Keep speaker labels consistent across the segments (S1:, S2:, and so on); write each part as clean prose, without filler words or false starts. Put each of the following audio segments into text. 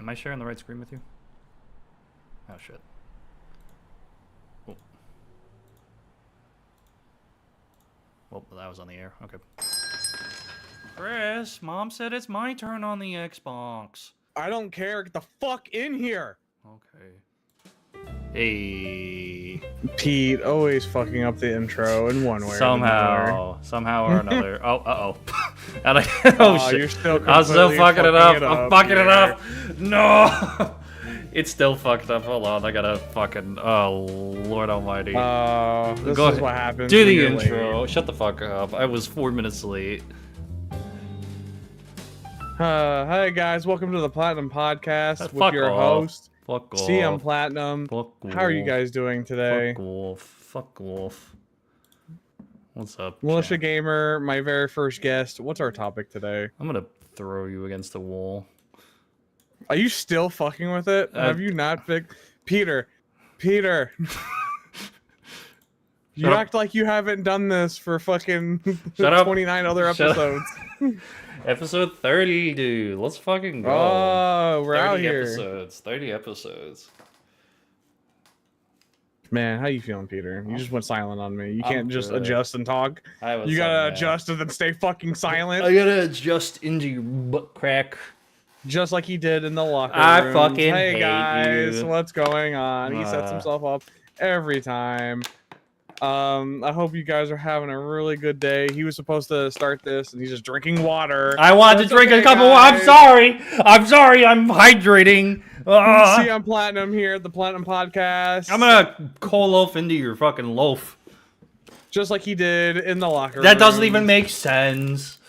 S1: Am I sharing the right screen with you? Oh shit. Oh. Well, that was on the air. Okay. Chris, Mom said it's my turn on the Xbox.
S2: I don't care. Get the fuck in here.
S1: Okay. Hey.
S2: Pete, always fucking up the intro in one way
S1: Somehow or another. Oh, uh-oh.
S2: Oh,
S1: shit.
S2: you're still
S1: I'm still fucking it up.
S2: it
S1: I'm
S2: up
S1: fucking it
S2: here.
S1: up. No. It's still fucked up. Hold on. I gotta fucking. Oh, Lord Almighty.
S2: This
S1: Go
S2: is
S1: ahead.
S2: what happens.
S1: Do
S2: when
S1: the
S2: you're
S1: intro.
S2: late.
S1: Shut the fuck up. I was 4 minutes late.
S2: Hey guys, welcome to the Platinum Podcast with
S1: Fuck
S2: your
S1: off.
S2: host,
S1: Fuck off.
S2: CMPlatinum.
S1: Fuck
S2: How are you
S1: off.
S2: guys doing today?
S1: Fuck off. Fuck off. What's up,
S2: Militia
S1: chat?
S2: Gamer, my very first guest. What's our topic today?
S1: I'm gonna throw you against the wall.
S2: Are you still fucking with it? Have you not fixed? Peter. You
S1: Shut up.
S2: act like you haven't done this for fucking
S1: Shut up.
S2: 29 other
S1: Shut up.
S2: episodes.
S1: Episode 30, dude. Let's fucking go.
S2: Oh, we're out
S1: 30
S2: here.
S1: episodes. 30 episodes.
S2: Man, how you feeling, Peter? You just went silent on me. You
S1: I'm
S2: can't just
S1: good.
S2: adjust and talk.
S1: I was
S2: You gotta
S1: man.
S2: adjust and then stay fucking silent.
S1: I gotta adjust into your butt crack.
S2: Just like he did in the locker
S1: I
S2: rooms.
S1: fucking
S2: Hey
S1: hate
S2: guys,
S1: you.
S2: what's going on? He sets himself up every time. I hope you guys are having a really good day. He was supposed to start this and he's just drinking water.
S1: I wanted to drink a couple. I'm sorry. I'm hydrating.
S2: See, I'm Platinum here at the Platinum Podcast.
S1: I'm gonna co-loaf into your fucking loaf.
S2: Just like he did in the locker room.
S1: That doesn't even make sense.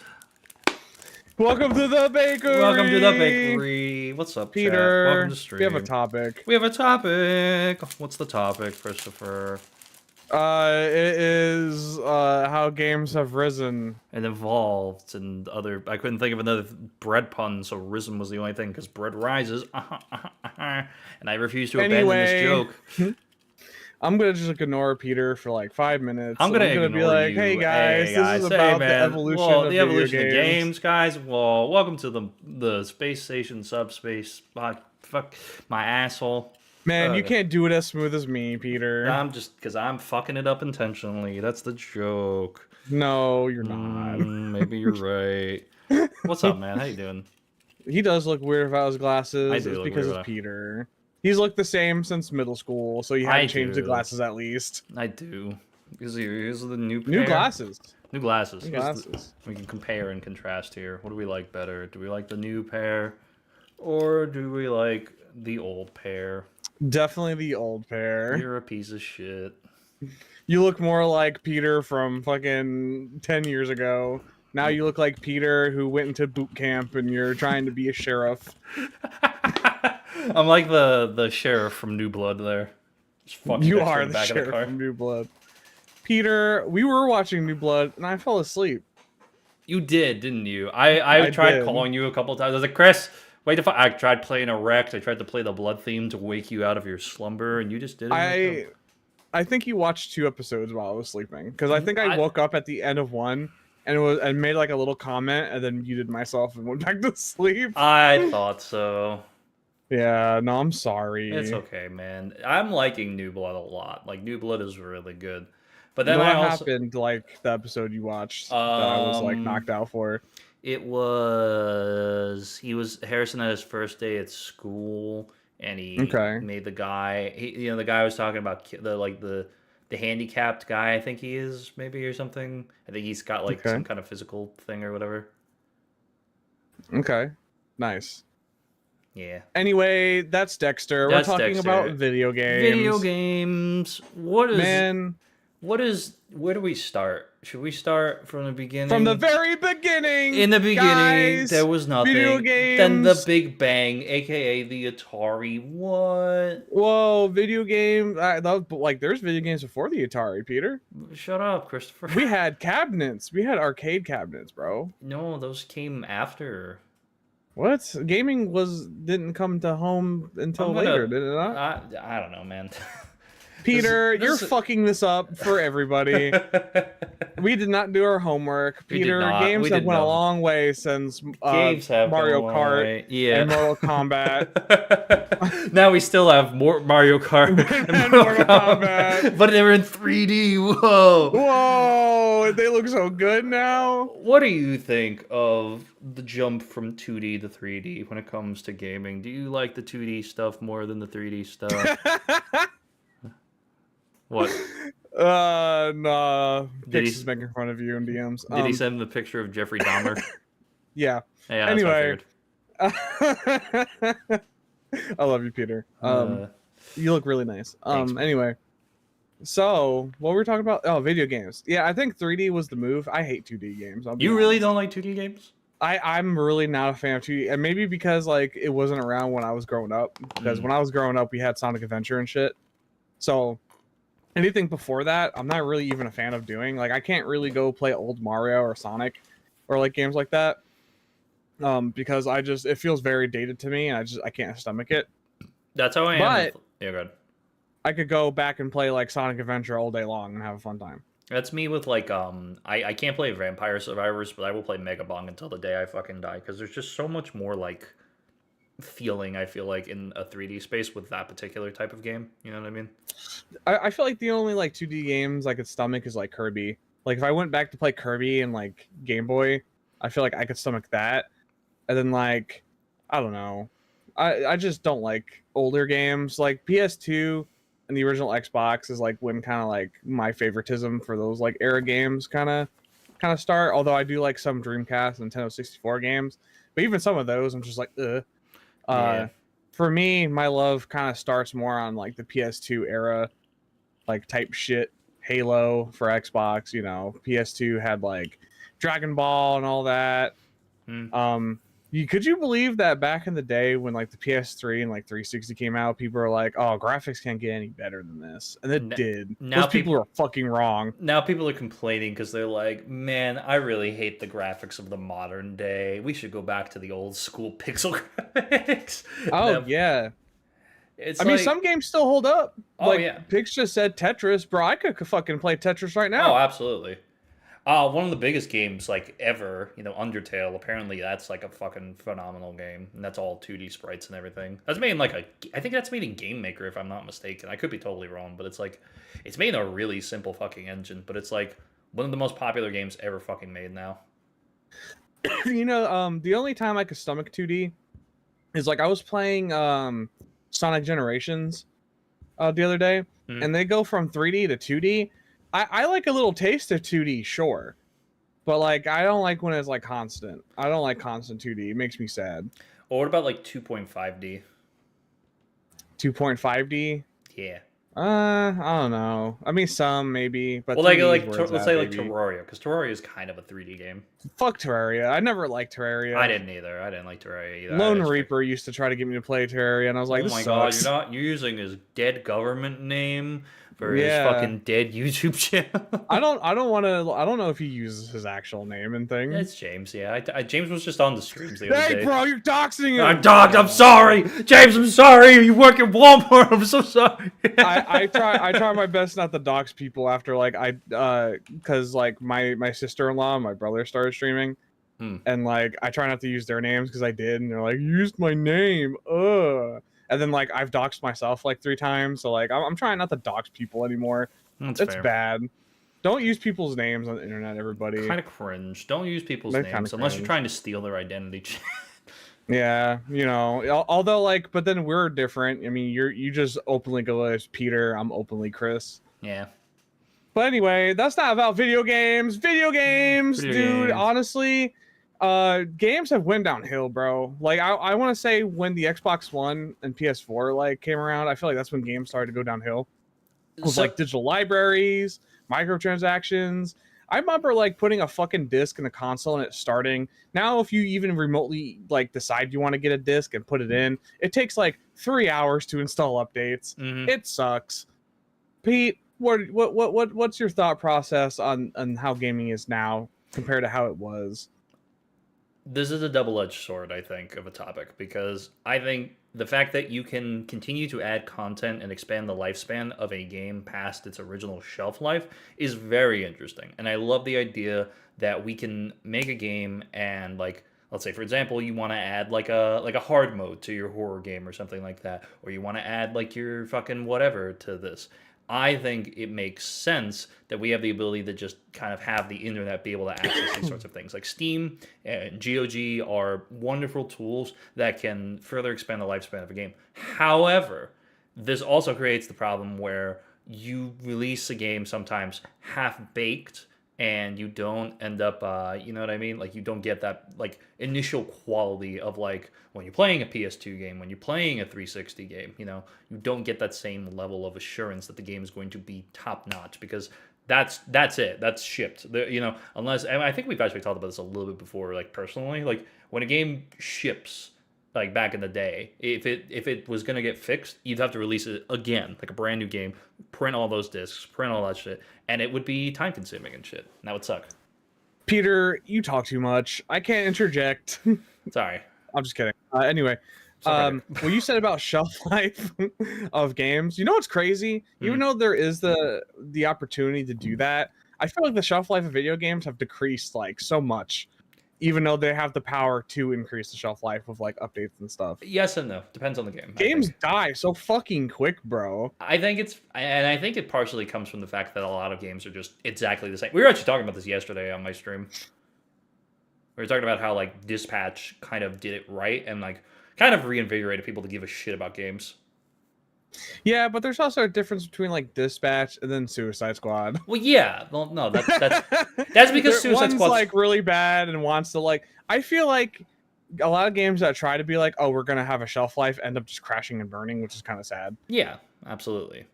S2: Welcome to the bakery.
S1: Welcome to the bakery. What's up,
S2: Peter?
S1: chat? Welcome to stream.
S2: We have a topic.
S1: We have a topic. What's the topic, Christopher?
S2: It is how games have risen.
S1: And evolved and other. I couldn't think of another bread pun, so risen was the only thing because bread rises. And I refuse to abandon this joke.
S2: I'm gonna just ignore Peter for like 5 minutes.
S1: I'm gonna
S2: be like,
S1: you.
S2: hey guys, this is
S1: Hey,
S2: about
S1: man.
S2: the evolution
S1: Well,
S2: of
S1: the
S2: video
S1: evolution
S2: games.
S1: of games, guys. Well, welcome to the space station subspace. Fuck my asshole.
S2: Man, you can't do it as smooth as me, Peter.
S1: I'm just because I'm fucking it up intentionally. That's the joke.
S2: No, you're not.
S1: Maybe you're right. What's up, man? How you doing?
S2: He does look weird without his glasses.
S1: I do
S2: It's
S1: look
S2: because
S1: weird
S2: it's
S1: without-
S2: Peter. He's looked the same since middle school, so you had to change the glasses at least.
S1: I do. Here's the new pair.
S2: New glasses.
S1: New glasses.
S2: New glasses.
S1: We can compare and contrast here. What do we like better? Do we like the new pair, or do we like the old pair?
S2: Definitely the old pair.
S1: You're a piece of shit.
S2: You look more like Peter from fucking 10 years ago. Now you look like Peter who went into boot camp and you're trying to be a sheriff.
S1: I'm like the sheriff from New Blood there. Just fucking
S2: You
S1: next to
S2: are
S1: the
S2: the
S1: back of the
S2: sheriff
S1: car.
S2: from New Blood. Peter, we were watching New Blood and I fell asleep.
S1: You did, didn't you? I tried
S2: did.
S1: calling you a couple times. I was like, Chris, wait the I tried playing Erect. I tried to play the Blood theme to wake you out of your slumber, and you just didn't.
S2: I think you watched 2 episodes while I was sleeping because I think I woke up at the end of one and made like a little comment and then muted myself and went back to sleep.
S1: I thought so.
S2: Yeah, no, I'm sorry.
S1: It's okay, man. I'm liking New Blood a lot. Like New Blood is really good. But then
S2: What
S1: I also
S2: happened like the episode you watched that I was like knocked out for?
S1: he was Harrison at his first day at school, and he made the guy. The guy was talking about the handicapped guy. I think he is maybe or something. I think he's got like some kind of physical thing or whatever.
S2: Okay, nice.
S1: Yeah.
S2: Anyway, that's Dexter.
S1: That's
S2: We're talking
S1: Dexter.
S2: about video games.
S1: Video games. Where do we start? Should we start from the beginning?
S2: From the very beginning.
S1: In the beginning,
S2: guys,
S1: there was nothing.
S2: Video games.
S1: Then the Big Bang, aka the Atari. What?
S2: Whoa, video game. Like, there's video games before the Atari, Peter.
S1: Shut up, Christopher.
S2: We had cabinets. We had arcade cabinets, bro.
S1: No, those came after.
S2: What? Gaming didn't come to home until later, did it not?
S1: I don't know, man.
S2: Peter, you're fucking this up for everybody. We did not do our homework. Peter, games have went a long way since
S1: games have
S2: Mario Kart and Mortal Kombat.
S1: Now we still have more Mario Kart and Mortal Kombat, but they're in 3D. Whoa!
S2: Whoa! They look so good now.
S1: What do you think of the jump from 2D to 3D when it comes to gaming? Do you like the 2D stuff more than the 3D stuff? What?
S2: Nah. Pix making fun of you in DMs.
S1: Did he send the picture of Jeffrey Dahmer?
S2: Yeah.
S1: Yeah.
S2: Anyway. I love you, Peter. You look really nice.
S1: Thanks,
S2: anyway. So, what were we talking about? Oh, video games. Yeah, I think 3D was the move. I hate 2D games.
S1: You really don't like 2D games?
S2: I'm really not a fan of 2D, and maybe because like it wasn't around when I was growing up. Because when I was growing up, we had Sonic Adventure and shit. So anything before that, I'm not really even a fan of doing. Like I can't really go play old Mario or Sonic or like games like that. Because it feels very dated to me, and I can't stomach it.
S1: That's how I am.
S2: But
S1: yeah, good.
S2: I could go back and play like Sonic Adventure all day long and have a fun time.
S1: That's me with like I can't play Vampire Survivors, but I will play Mega Bong until the day I fucking die, because there's just so much more like feeling, I feel like, in a 3D space with that particular type of game. You know what I mean?
S2: I feel like the only like 2D games I could stomach is like Kirby. Like if I went back to play Kirby and like Game Boy, I feel like I could stomach that. And then like I don't know. I just don't like older games. Like PS2 and the original Xbox is like when kind of like my favoritism for those like era games kind of start. Although I do like some Dreamcast and Nintendo 64 games, but even some of those I'm just like ugh.
S1: Yeah.
S2: For me, my love kind of starts more on like the PS2 era, like type shit. Halo for Xbox, you know. PS2 had like Dragon Ball and all that. Could you believe that back in the day when like the PS3 and like 360 came out, people were like, "Oh, graphics can't get any better than this," and it did.
S1: Now
S2: those people are fucking wrong.
S1: Now people are complaining because they're like, "Man, I really hate the graphics of the modern day. We should go back to the old school pixel graphics."
S2: Oh yeah. I mean, some games still hold up.
S1: Oh
S2: like,
S1: yeah.
S2: Pix just said Tetris, bro. I could fucking play Tetris right now.
S1: Oh, absolutely. One of the biggest games like ever, you know, Undertale. Apparently, that's like a fucking phenomenal game, and that's all 2D sprites and everything. That's made in like I think that's made in Game Maker, if I'm not mistaken. I could be totally wrong, but it's like it's made in a really simple fucking engine. But it's like one of the most popular games ever fucking made now.
S2: You know, the only time I could stomach 2D is like I was playing Sonic Generations the other day, and they go from 3D to 2D. I like a little taste of 2D, sure, but like I don't like when it's like constant. I don't like constant 2D. It makes me sad.
S1: Or what about like 2.5D?
S2: 2.5D?
S1: Yeah.
S2: I don't know. I mean, some maybe, but
S1: well, let's say like Terraria, because Terraria is kind of a 3D game.
S2: Fuck Terraria. I never liked Terraria.
S1: I didn't either. I didn't like Terraria either.
S2: Lone Reaper used to try to get me to play Terraria, and I was like,
S1: "Oh my god, you're using his dead government name for his fucking dead YouTube channel."
S2: I don't know if he uses his actual name and things.
S1: It's James. Yeah, James was just on the streams the other day.
S2: Hey, bro, you're doxing him.
S1: I'm doxed. I'm sorry, James. I'm sorry. You work at Walmart. I'm so sorry.
S2: I try my best not to dox people after like because like my sister-in-law and my brother started streaming, and like I try not to use their names because I did, and they're like, "You used my name." And then like I've doxed myself like 3 times, so like I'm trying not to dox people anymore. It's bad. Don't use people's names on the internet, everybody.
S1: Kind of cringe. Don't use people's names unless you're trying to steal their identity.
S2: Yeah, you know. Although like, but then we're different. I mean, you just openly go as Peter. I'm openly Chris.
S1: Yeah.
S2: But anyway, that's not about video games. Video games, dude. Honestly. Games have went downhill, bro. Like I want to say when the Xbox One and PS4 like came around, I feel like that's when games started to go downhill. It was like digital libraries, microtransactions. I remember like putting a fucking disc in a console and it starting. Now, if you even remotely like decide you want to get a disc and put it in, it takes like 3 hours to install updates. It sucks. Pete, what's your thought process on how gaming is now compared to how it was?
S1: This is a double-edged sword, I think, of a topic, because I think the fact that you can continue to add content and expand the lifespan of a game past its original shelf life is very interesting. And I love the idea that we can make a game and like, let's say for example, you want to add like a hard mode to your horror game or something like that, or you want to add like your fucking whatever to this. I think it makes sense that we have the ability to just kind of have the internet be able to access these sorts of things. Like Steam and GOG are wonderful tools that can further expand the lifespan of a game. However, this also creates the problem where you release a game sometimes half-baked and you don't end up, you know what I mean? Like you don't get that like initial quality of like when you're playing a PS2 game, when you're playing a 360 game, you know, you don't get that same level of assurance that the game is going to be top notch because that's it. That's shipped. You know, unless, and I think we've actually talked about this a little bit before, like personally, like when a game ships, like back in the day, if it was gonna get fixed, you'd have to release it again, like a brand new game, print all those discs, print all that shit, and it would be time consuming and shit. And that would suck.
S2: Peter, you talk too much. I can't interject.
S1: Sorry.
S2: I'm just kidding. Anyway, what you said about shelf life of games, you know what's crazy? Even though there is the opportunity to do that, I feel like the shelf life of video games have decreased like so much. Even though they have the power to increase the shelf life with like updates and stuff.
S1: Yes and no. Depends on the game.
S2: Games die so fucking quick, bro.
S1: I think it partially comes from the fact that a lot of games are just exactly the same. We were actually talking about this yesterday on my stream. We were talking about how like Dispatch kind of did it right and like kind of reinvigorated people to give a shit about games.
S2: Yeah, but there's also a difference between like Dispatch and then Suicide Squad.
S1: Well, yeah, well, no, that's because Suicide Squad's
S2: like really bad and wants to like. I feel like a lot of games that try to be like, oh, we're gonna have a shelf life, end up just crashing and burning, which is kind of sad.
S1: Yeah, absolutely.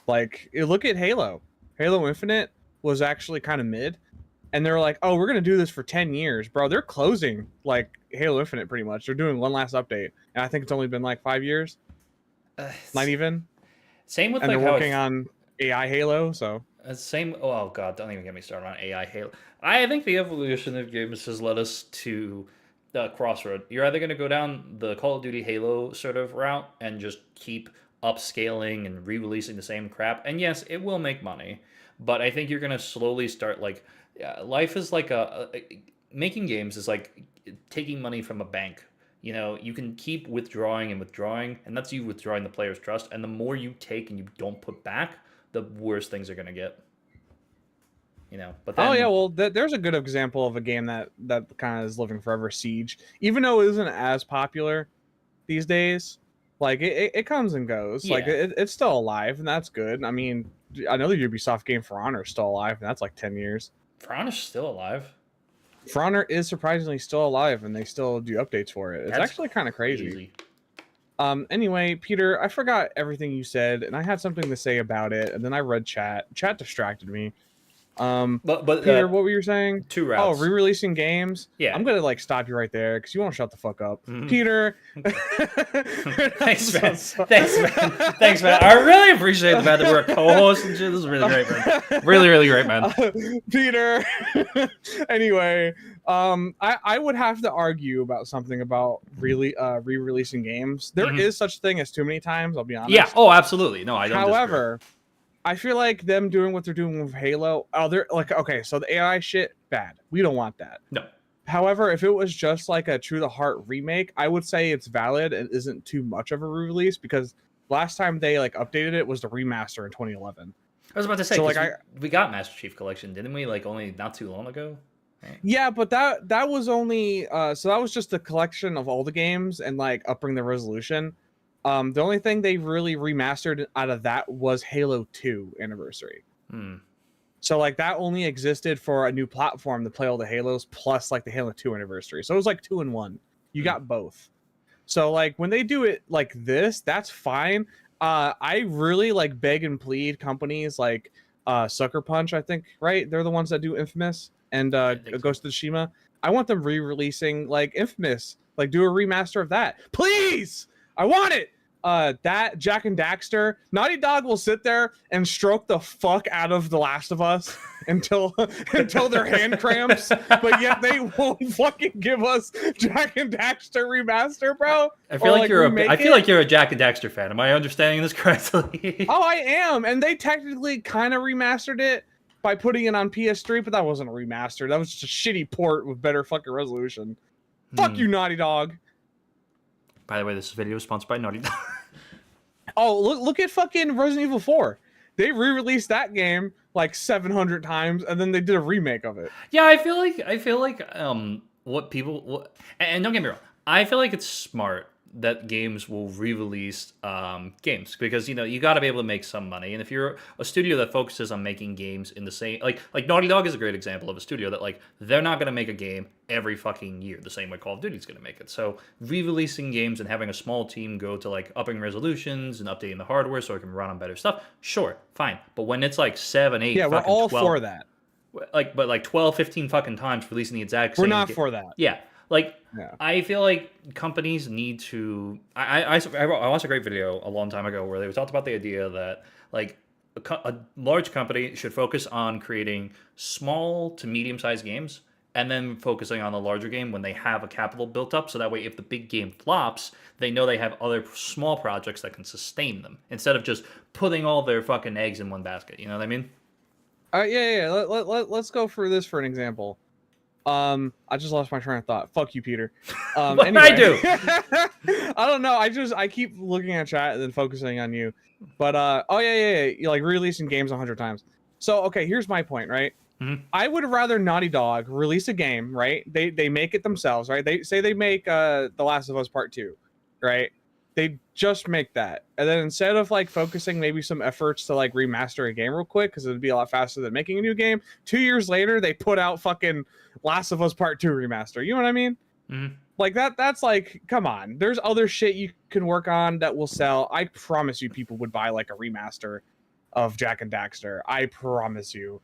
S2: Like, look at Halo. Halo Infinite was actually kind of mid, and they're like, oh, we're gonna do this for 10 years, bro. They're closing like Halo Infinite pretty much. They're doing one last update, and I think it's only been like 5 years. Not even.
S1: Same with
S2: and
S1: like
S2: they're working on AI Halo, so
S1: same. Oh god, don't even get me started on AI Halo. I think the evolution of games has led us to the crossroad. You're either going to go down the Call of Duty Halo sort of route and just keep upscaling and re-releasing the same crap, and yes, it will make money, but I think you're going to slowly start like life is like making games is like taking money from a bank. You know, you can keep withdrawing and withdrawing, and that's you withdrawing the player's trust. And the more you take and you don't put back, the worse things are going to get. You know, but then,
S2: oh yeah, well, there's a good example of a game that kind of is living forever. Siege, even though it isn't as popular these days, like it comes and goes. Yeah. Like it's still alive, and that's good. I mean, another Ubisoft game, For Honor, is still alive, and that's like 10 years.
S1: For Honor's still alive.
S2: For Honor is surprisingly still alive, and they still do updates for it. It's actually kind of crazy. Anyway, Peter, I forgot everything you said, and I had something to say about it, and then I read chat. Chat distracted me. But Peter, what were you saying?
S1: 2 routes.
S2: Oh, re-releasing games.
S1: Yeah,
S2: I'm gonna like stop you right there because you won't shut the fuck up, Peter.
S1: Thanks, man. Thanks, man. I really appreciate the fact that we're a co-host and shit. This is really great, man. Really, really great, man.
S2: Peter. Anyway, I would have to argue about something about really re-releasing games. There is such a thing as too many times. I'll be honest.
S1: Yeah. Oh, absolutely. No, I don't.
S2: However. I feel like them doing what they're doing with Halo. Oh, they're like, okay, so the AI shit, bad. We don't want that.
S1: No.
S2: However, if it was just like a True to Heart remake, I would say it's valid and isn't too much of a re-release because last time they like updated it was the remaster in 2011.
S1: I was about to say,
S2: so, like,
S1: we got Master Chief Collection, didn't we? Like only not too long ago.
S2: Right? Yeah, but that was only so that was just a collection of all the games and like upping the resolution. The only thing they really remastered out of that was Halo 2 Anniversary. So like that only existed for a new platform to play all the Halos plus like the Halo 2 Anniversary. So it was like 2 in 1. You got both. So like when they do it like this, that's fine. I really like beg and plead companies like Sucker Punch, I think, right? They're the ones that do Infamous and Ghost of Tsushima. I want them re-releasing like Infamous, like do a remaster of that. Please! I want it! that Jack and Daxter, Naughty Dog will sit there and stroke the fuck out of The Last of Us until their hand cramps, but yet they won't fucking give us Jack and Daxter remaster, bro.
S1: I feel like you're a Jack and Daxter fan. Am I understanding this correctly?
S2: Oh, I am, and they technically kind of remastered it by putting it on PS3, but that wasn't a remaster. That was just a shitty port with better fucking resolution. Fuck you, Naughty Dog.
S1: By the way, this video is sponsored by Naughty Dog.
S2: Oh, look at fucking Resident Evil 4. They re-released that game like 700 times, and then they did a remake of it.
S1: Yeah, I feel like and don't get me wrong, I feel like it's smart that games will re-release games, because you got to be able to make some money, and if you're a studio that focuses on making games in the same like Naughty Dog is a great example of a studio that like they're not going to make a game every fucking year the same way Call of Duty's going to make it. So re-releasing games and having a small team go to like upping resolutions and updating the hardware so it can run on better stuff, sure, fine. But when it's like 7, 8,
S2: yeah, we're all
S1: 12,
S2: for that.
S1: But 12, 15 fucking times releasing the exact same.
S2: We're not for that.
S1: Yeah. I feel like companies need to. I watched a great video a long time ago where they talked about the idea that like a large company should focus on creating small to medium-sized games, and then focusing on the larger game when they have a capital built up. So that way, if the big game flops, they know they have other small projects that can sustain them, instead of just putting all their fucking eggs in one basket. You know what I mean?
S2: Yeah. Let's go for this for an example. I just lost my train of thought. Fuck you, Peter.
S1: What did I do?
S2: I don't know. I keep looking at chat and then focusing on you. But oh yeah. You're like releasing games 100 times. So okay, here's my point, right?
S1: Mm-hmm.
S2: I would rather Naughty Dog release a game, right? They make it themselves, right? They say they make The Last of Us Part 2, right? They just make that, and then instead of like focusing maybe some efforts to like remaster a game real quick, because it would be a lot faster than making a new game, 2 years later they put out fucking Last of Us Part 2 remaster. You know what I mean?
S1: Mm-hmm.
S2: Like that's like, come on. There's other shit you can work on that will sell. I promise you, people would buy like a remaster of Jack and Daxter. I promise you.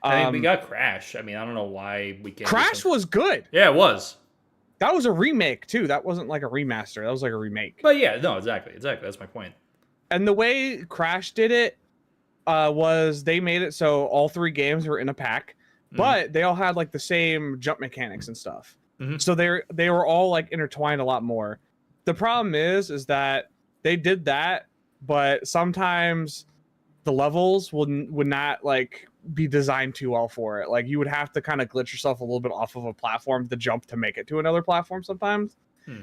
S1: I mean, we got Crash. I mean, I don't know why we can't.
S2: Crash was good.
S1: Yeah, it was.
S2: That was a remake too. That wasn't like a remaster. That was like a remake.
S1: But yeah, no, exactly. That's my point.
S2: And the way Crash did it was they made it so all 3 games were in a pack, but they all had like the same jump mechanics and stuff.
S1: Mm-hmm.
S2: So they were all like intertwined a lot more. The problem is that they did that, but sometimes the levels would not like be designed too well for it. Like you would have to kind of glitch yourself a little bit off of a platform to jump to make it to another platform sometimes.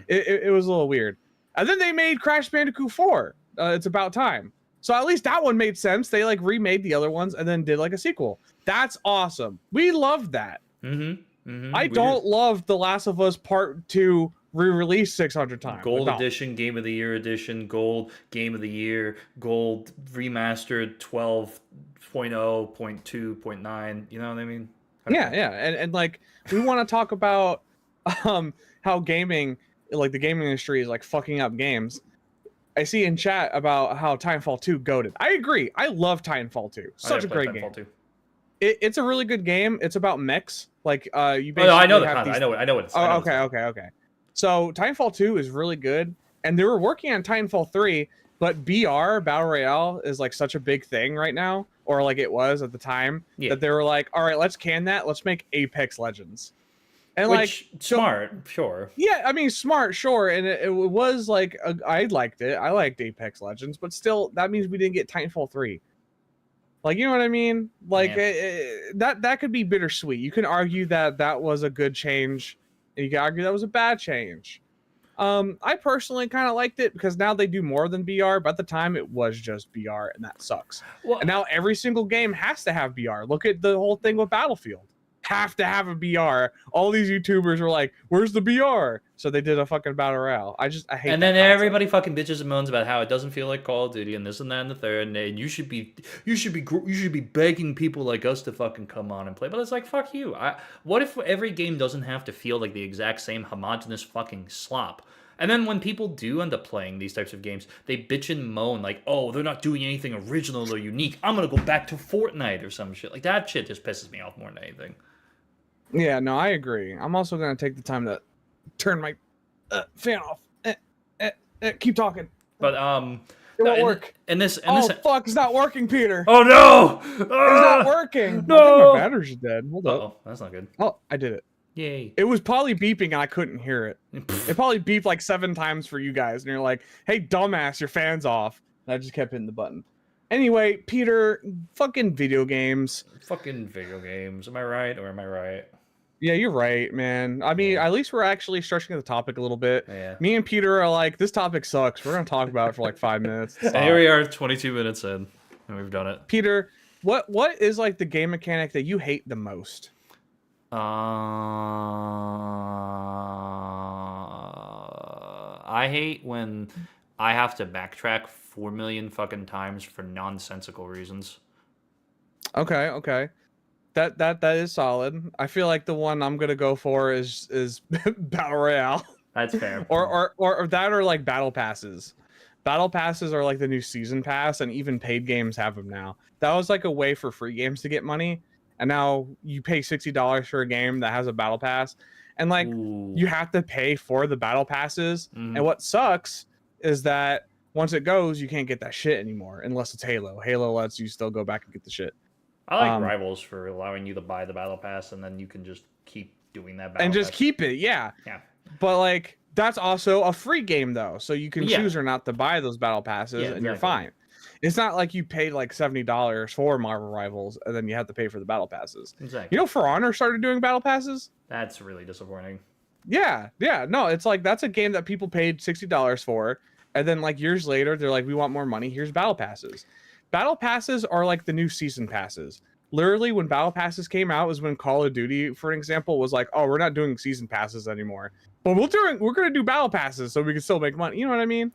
S2: It was a little weird. And then they made Crash Bandicoot 4. It's About Time. So at least that one made sense. They like remade the other ones and then did like a sequel. That's awesome. We loved that. I don't love The Last of Us Part 2 re-released 600 times.
S1: Gold edition, Game of the Year edition, Gold Game of the Year, Gold remastered 12.0.2.9. You know what I mean?
S2: Yeah. And like we want to talk about how gaming, like the gaming industry is like fucking up games. I see in chat about how Titanfall 2 goated. I agree. I love Titanfall 2. Such a great game. It's a really good game. It's about mechs. Like you basically
S1: I know the concept. I know what it's.
S2: Oh, okay. So Titanfall 2 is really good, and they were working on Titanfall 3, but BR Battle Royale is like such a big thing right now, or like it was at the time, that they were like, all right, let's can that. Let's make Apex Legends. And
S1: which, like smart, sure.
S2: Yeah, I mean smart, sure, and it was like I liked it. I liked Apex Legends, but still, that means we didn't get Titanfall 3. Like, you know what I mean? Like that could be bittersweet. You can argue that was a good change, and you can argue that was a bad change. I personally kind of liked it because now they do more than BR, but at the time it was just BR, and that sucks. Well, and now every single game has to have BR. Look at the whole thing with Battlefield. Have to have a BR. All these YouTubers were like, "Where's the BR?" So they did a fucking battle royale. I hate.
S1: And then everybody fucking bitches and moans about how it doesn't feel like Call of Duty and this and that and the third. And you should be begging people like us to fucking come on and play. But it's like, fuck you. What if every game doesn't have to feel like the exact same homogenous fucking slop? And then when people do end up playing these types of games, they bitch and moan like, "Oh, they're not doing anything original or unique. I'm gonna go back to Fortnite or some shit." Like that shit just pisses me off more than anything.
S2: Yeah, no, I agree. I'm also going to take the time to turn my fan off. Keep talking.
S1: But
S2: it won't work.
S1: And this
S2: fuck, it's not working, Peter.
S1: Oh no!
S2: It's not working.
S1: No!
S2: I think my batteries are dead. Hold up.
S1: Oh, that's not good.
S2: Oh, I did it.
S1: Yay.
S2: It was probably beeping and I couldn't hear it. It probably beeped like 7 times for you guys. And you're like, hey, dumbass, your fan's off. And I just kept hitting the button. Anyway, Peter, fucking video games.
S1: Fucking video games. Am I right or am I right?
S2: Yeah, you're right, man. I mean, at least we're actually stretching the topic a little bit.
S1: Yeah.
S2: Me and Peter are like, this topic sucks. We're going to talk about it for like 5 minutes.
S1: And here we are, 22 minutes in, and we've done it.
S2: Peter, what is like the game mechanic that you hate the most?
S1: I hate when I have to backtrack 4 million fucking times for nonsensical reasons.
S2: Okay. That is solid. I feel like the one I'm gonna go for is Battle Royale.
S1: That's fair.
S2: or that or like Battle Passes. Battle Passes are like the new season pass, and even paid games have them now. That was like a way for free games to get money, and now you pay $60 for a game that has a Battle Pass, and like you have to pay for the Battle Passes. And what sucks is that once it goes, you can't get that shit anymore unless it's Halo. Halo lets you still go back and get the shit.
S1: I like Rivals for allowing you to buy the Battle Pass, and then you can just keep doing that Battle Pass.
S2: Keep it, yeah. But like that's also a free game though, so you can choose or not to buy those Battle Passes, and you're fine. It's not like you paid like $70 for Marvel Rivals, and then you have to pay for the Battle Passes.
S1: Exactly.
S2: You know, For Honor started doing Battle Passes.
S1: That's really disappointing.
S2: Yeah. No, it's like that's a game that people paid $60 for, and then like years later, they're like, we want more money. Here's Battle Passes. Battle Passes are like the new season passes. Literally, when Battle Passes came out was when Call of Duty, for an example, was like, oh, we're not doing season passes anymore. But we're going to do Battle Passes so we can still make money. You know what I mean?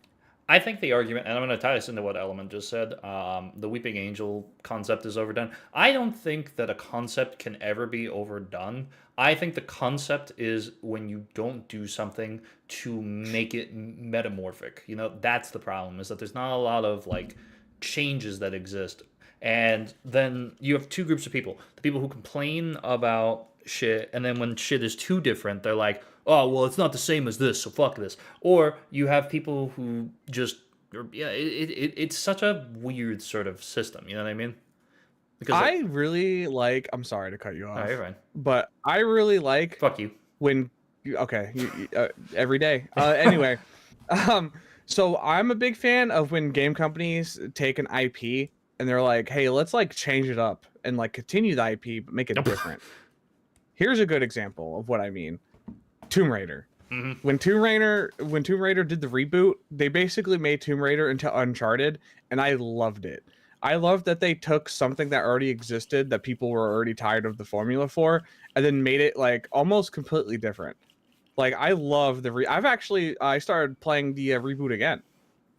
S1: I think the argument, and I'm going to tie this into what Element just said, the Weeping Angel concept is overdone. I don't think that a concept can ever be overdone. I think the concept is when you don't do something to make it metamorphic. You know, that's the problem, is that there's not a lot of, like, changes that exist. And then you have two groups of people. The people who complain about shit, and then when shit is too different, they're like, oh, well, it's not the same as this, so fuck this. Or you have people who just, it's such a weird sort of system, you know what I mean?
S2: Because I really like, I'm sorry to cut you off.
S1: No, you're fine.
S2: But I really like.
S1: Fuck you.
S2: When, okay, every day. Anyway, so I'm a big fan of when game companies take an IP and they're like, hey, let's like change it up and like continue the IP, but make it different. Here's a good example of what I mean. Tomb Raider. When Tomb Raider did the reboot, they basically made Tomb Raider into Uncharted, and I loved it. I loved that they took something that already existed that people were already tired of the formula for, and then made it like almost completely different. Like I love the I started playing the reboot again.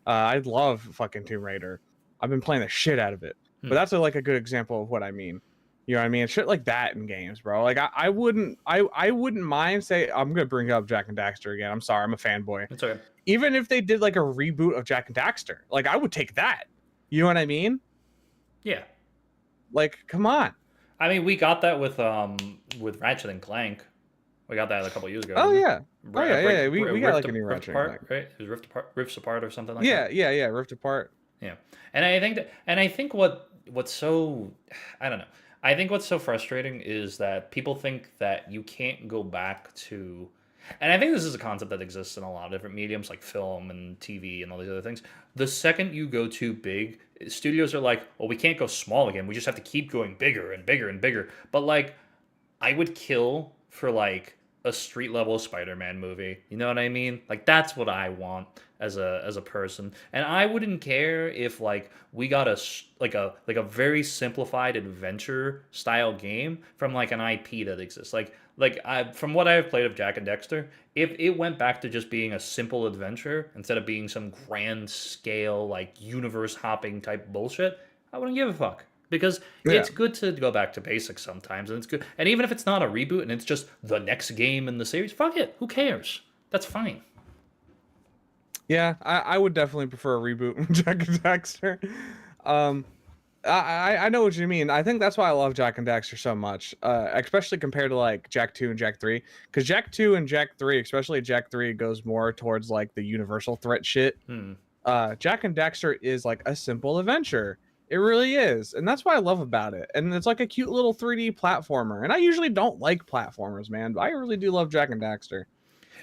S2: I love fucking Tomb Raider. I've been playing the shit out of it. But that's like a good example of what I mean. You know what I mean? Shit like that in games, bro. Like I wouldn't mind say I'm gonna bring up Jak and Daxter again. I'm sorry, I'm a fanboy.
S1: It's okay.
S2: Even if they did like a reboot of Jak and Daxter, like I would take that. You know what I mean?
S1: Yeah.
S2: Like, come on.
S1: I mean, we got that with Ratchet and Clank. We got that a couple years ago.
S2: Oh yeah. Yeah. We got like a new Ratchet
S1: Apart,
S2: and Clank.
S1: Right? It was Rifts Apart or something like that.
S2: Yeah. Rift Apart.
S1: Yeah. And I think what's so, I don't know. I think what's so frustrating is that people think that you can't go back to, and I think this is a concept that exists in a lot of different mediums like film and TV and all these other things. The second you go too big, studios are like, well, we can't go small again. We just have to keep going bigger and bigger and bigger. But like, I would kill for like a street level Spider-Man movie. You know what I mean? Like that's what I want as a person. And I wouldn't care if like we got a very simplified adventure style game from like an IP that exists. From what I've played of Jak and Daxter, if it went back to just being a simple adventure instead of being some grand scale like universe hopping type bullshit, I wouldn't give a fuck. Because it's good to go back to basics sometimes, and it's good. And even if it's not a reboot and it's just the next game in the series, fuck it. Who cares? That's fine.
S2: Yeah, I would definitely prefer a reboot of Jak and Daxter. I know what you mean. I think that's why I love Jak and Daxter so much, especially compared to like Jak 2 and Jak 3. Because Jak 2 and Jak 3, especially Jak 3, goes more towards like the universal threat shit. Jak and Daxter is like a simple adventure. It really is, and that's what I love about it. And it's like a cute little 3D platformer. And I usually don't like platformers, man, but I really do love Jak and Daxter.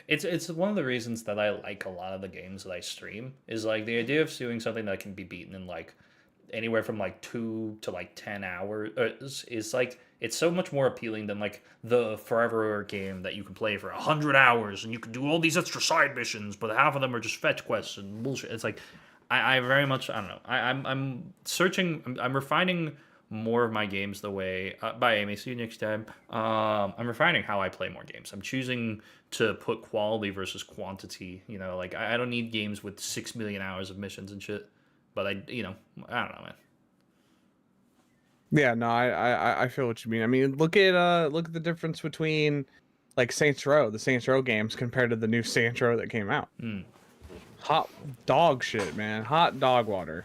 S1: It's one of the reasons that I like a lot of the games that I stream is like the idea of doing something that can be beaten in like anywhere from like 2 to like 10 hours is like it's so much more appealing than like the forever game that you can play for 100 hours and you can do all these extra side missions, but half of them are just fetch quests and bullshit. It's like I very much I don't know. I'm searching. I'm refining more of my games the way. Bye, Amy. See you next time. I'm refining how I play more games. I'm choosing to put quality versus quantity. You know, like I don't need games with 6 million hours of missions and shit. But I don't know, man.
S2: Yeah, no, I feel what you mean. I mean, look at the difference between like Saints Row, the Saints Row games compared to the new Saints Row that came out. Hot dog shit, man. Hot dog water.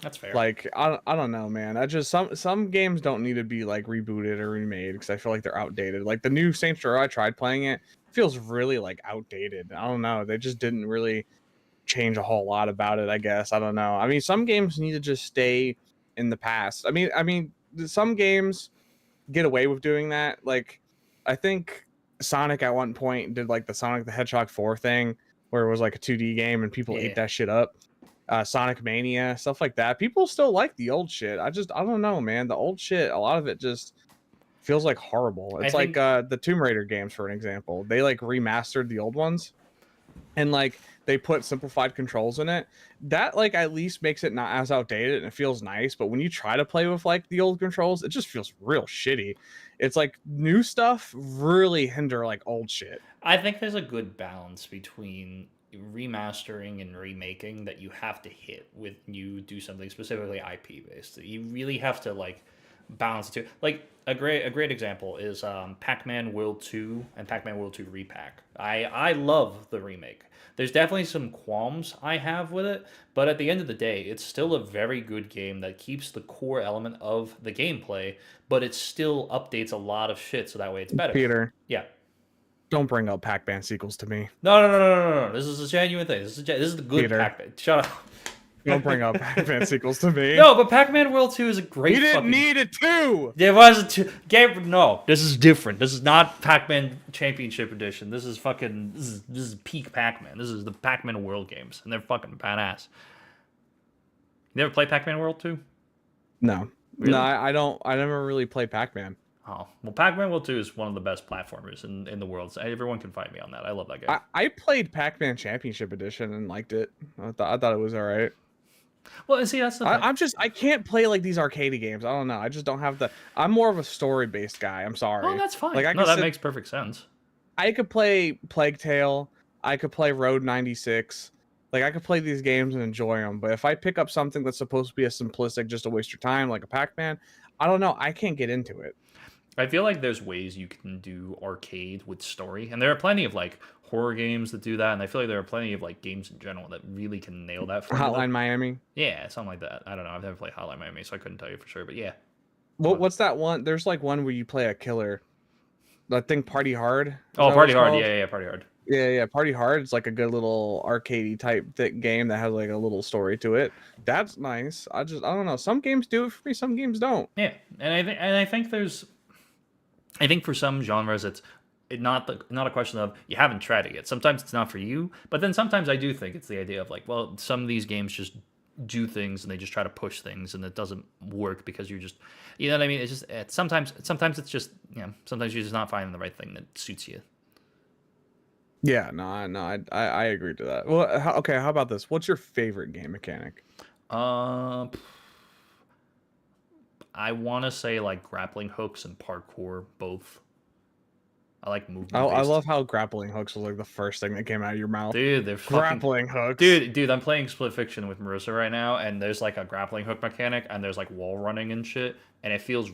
S1: That's fair.
S2: Like I don't know, man. I just some games don't need to be like rebooted or remade because I feel like they're outdated. Like the new Saints Row, I tried playing it, feels really like outdated. I don't know. They just didn't really change a whole lot about it, I guess. I don't know. I mean, some games need to just stay in the past. I mean, some games get away with doing that. Like, I think Sonic at one point did like the Sonic the Hedgehog 4 thing, where it was like a 2D game and people ate that shit up. Sonic Mania, stuff like that. People still like the old shit. I don't know, man. The old shit, a lot of it just feels like horrible. It's like the Tomb Raider games, for an example. They like remastered the old ones and like they put simplified controls in it. That like at least makes it not as outdated and it feels nice. But when you try to play with like the old controls, it just feels real shitty. It's like new stuff really hinder like old shit.
S1: I think there's a good balance between remastering and remaking that you have to hit with you do something specifically IP based. You really have to like balance it too. Like a great example is Pac-Man World 2 and Pac-Man World 2 Repack. I love the remake. There's definitely some qualms I have with it, but at the end of the day, it's still a very good game that keeps the core element of the gameplay, but it still updates a lot of shit so that way it's better.
S2: Peter.
S1: Yeah.
S2: Don't bring up Pac-Man sequels to me.
S1: No. This is a genuine thing. This is the good Pac-Man. Shut up.
S2: Don't bring up Pac-Man sequels to me.
S1: No, but Pac-Man World 2 is a great.
S2: You didn't need it too.
S1: There was a two game. No, this is different. This is not Pac-Man Championship Edition. This is fucking. This is peak Pac-Man. This is the Pac-Man World games, and they're fucking badass. You never play Pac-Man World 2?
S2: No, really? No, I don't. I never really played Pac-Man.
S1: Oh, well, Pac-Man World 2 is one of the best platformers in the world. So everyone can fight me on that. I love that game.
S2: I played Pac-Man Championship Edition and liked it. I thought it was all right.
S1: Well, and see, that's the thing.
S2: I can't play like these arcade games. I don't know. I just don't have the. I'm more of a story-based guy. I'm sorry.
S1: Oh, that's fine.
S2: Like,
S1: that makes perfect sense.
S2: I could play Plague Tale. I could play Road 96. Like, I could play these games and enjoy them. But if I pick up something that's supposed to be a simplistic, just to waste your time, like a Pac-Man, I don't know. I can't get into it.
S1: I feel like there's ways you can do arcade with story, and there are plenty of like horror games that do that, and I feel like there are plenty of like games in general that really can nail that formula.
S2: Hotline Miami?
S1: Yeah, something like that. I don't know. I've never played Hotline Miami, so I couldn't tell you for sure, but yeah.
S2: What's that one? There's like one where you play a killer. That thing, Party Hard.
S1: Oh, Party Hard. Yeah, Party Hard.
S2: Yeah, Party Hard. It's like a good little arcadey type game that has like a little story to it. That's nice. I don't know. Some games do it for me. Some games don't.
S1: Yeah, and I think for some genres it's not a question of you haven't tried it yet. Sometimes it's not for you, but then sometimes I do think it's the idea of like, well, some of these games just do things and they just try to push things and it doesn't work because you're just, you know what I mean? It's just sometimes it's just, you know, sometimes you're just not finding the right thing that suits you.
S2: Yeah, no, I agree to that. Well, okay, how about this? What's your favorite game mechanic?
S1: I want to say like grappling hooks and parkour both. I like movement.
S2: I love how grappling hooks was like the first thing that came out of your mouth.
S1: Dude, they're
S2: grappling hooks.
S1: Dude, I'm playing Split Fiction with Marissa right now, and there's like a grappling hook mechanic, and there's like wall running and shit, and it feels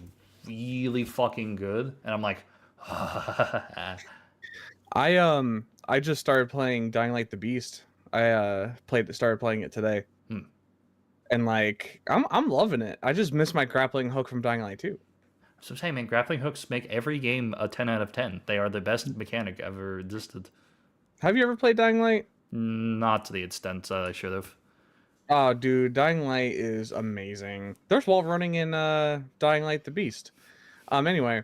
S1: really fucking good. And I'm like,
S2: I just started playing Dying Light the Beast. I started playing it today. And like I'm loving it. I just miss my grappling hook from Dying Light 2.
S1: So I'm saying, man, grappling hooks make every game a 10 out of 10. They are the best mechanic ever existed.
S2: Have you ever played Dying Light?
S1: Not to the extent I should have.
S2: Oh, dude, Dying Light is amazing. There's wall running in Dying Light the Beast. Anyway,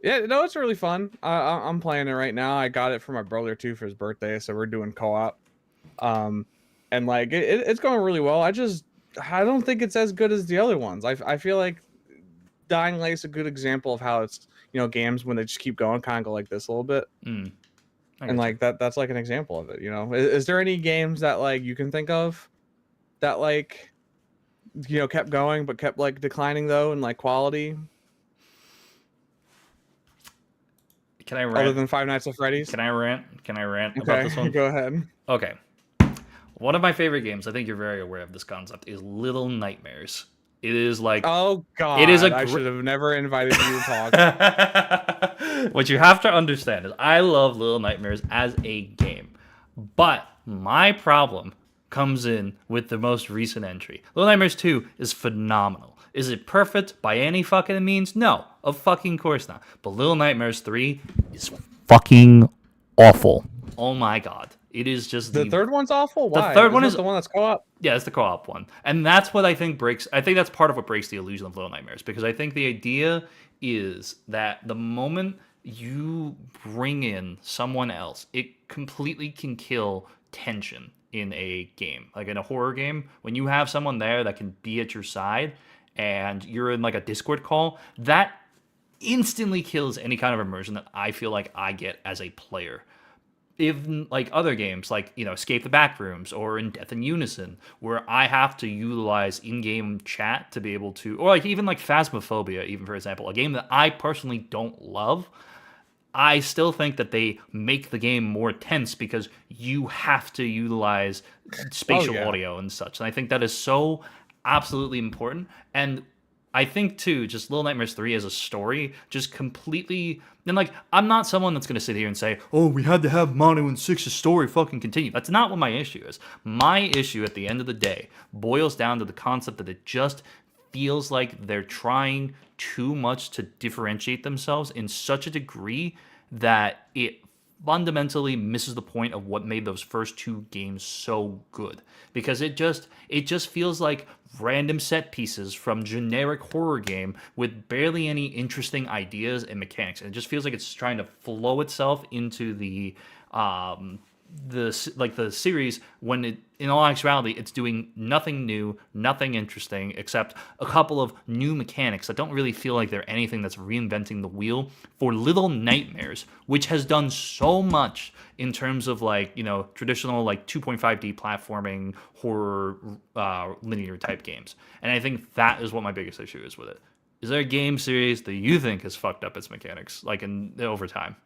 S2: yeah, no, it's really fun. I'm playing it right now. I got it for my brother too for his birthday, so we're doing co-op. And like it's going really well. I don't think it's as good as the other ones. I feel like Dying Light is a good example of how it's, you know, games when they just keep going kind of go like this a little bit. And like that's like an example of it, you know. Is there any games that like you can think of that like, you know, kept going but kept like declining though in like quality?
S1: Can I rant?
S2: Other than Five Nights at Freddy's?
S1: Can I rant? About this one?
S2: Go ahead.
S1: Okay. One of my favorite games, I think you're very aware of this concept, is Little Nightmares. It is like,
S2: oh god,
S1: it is
S2: I should have never invited you to
S1: talk. What you have to understand is I love Little Nightmares as a game, but my problem comes in with the most recent entry. Little Nightmares 2 is phenomenal. Is it perfect by any fucking means? No, of fucking course not. But Little Nightmares 3 is fucking awful. Oh my god. It is just
S2: the third one's awful. Why?
S1: The third one is
S2: the one that's co-op.
S1: Yeah, it's the co-op one, and that's what I think breaks. I think that's part of what breaks the illusion of Little Nightmares, because I think the idea is that the moment you bring in someone else, it completely can kill tension in a game, like in a horror game. When you have someone there that can be at your side, and you're in like a Discord call, that instantly kills any kind of immersion that I feel like I get as a player. If like other games like, you know, Escape the Backrooms or in Death in Unison, where I have to utilize in-game chat to be able to, or like even like Phasmophobia, even for example, a game that I personally don't love, I still think that they make the game more tense because you have to utilize spatial audio and such. And I think that is so absolutely important. And I think too, just Little Nightmares 3 as a story, just completely. And like, I'm not someone that's gonna sit here and say, "Oh, we had to have Mono and Six's story fucking continue." That's not what my issue is. My issue at the end of the day boils down to the concept that it just feels like they're trying too much to differentiate themselves in such a degree that it fundamentally misses the point of what made those first two games so good, because it just feels like random set pieces from generic horror game with barely any interesting ideas and mechanics, and it just feels like it's trying to flow itself into the series, when it, in all actuality, it's doing nothing new, nothing interesting, except a couple of new mechanics that don't really feel like they're anything that's reinventing the wheel for Little Nightmares, which has done so much in terms of like, you know, traditional like 2.5D platforming horror linear type games. And I think that is what my biggest issue is with it. Is there a game series that you think has fucked up its mechanics like over time?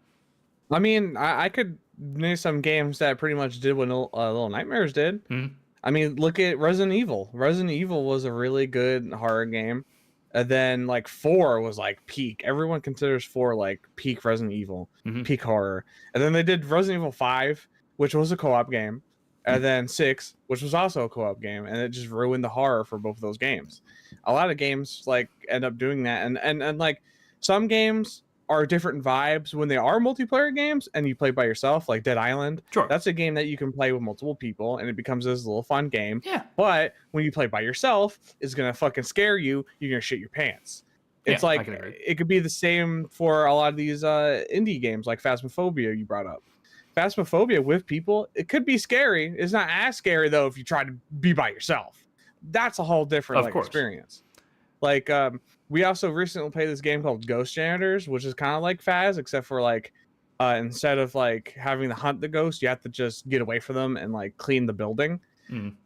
S2: I mean, I could name some games that pretty much did what Little Nightmares did.
S1: Mm-hmm.
S2: I mean, look at Resident Evil. Resident Evil was a really good horror game. And then like 4 was like peak. Everyone considers 4 like peak Resident Evil, peak horror. And then they did Resident Evil 5, which was a co-op game. And then 6, which was also a co-op game. And it just ruined the horror for both of those games. A lot of games like end up doing that. And like some games are different vibes when they are multiplayer games and you play by yourself, like Dead Island.
S1: Sure.
S2: That's a game that you can play with multiple people and it becomes this little fun game.
S1: Yeah.
S2: But when you play by yourself, it's going to fucking scare you. You're going to shit your pants. It's like, it could be the same for a lot of these indie games like Phasmophobia you brought up. Phasmophobia with people, it could be scary. It's not as scary though if you try to be by yourself. That's a whole different experience. Like, we also recently played this game called Ghost Janitors, which is kind of like Phas, except for like, instead of like having to hunt the ghost, you have to just get away from them and like clean the building.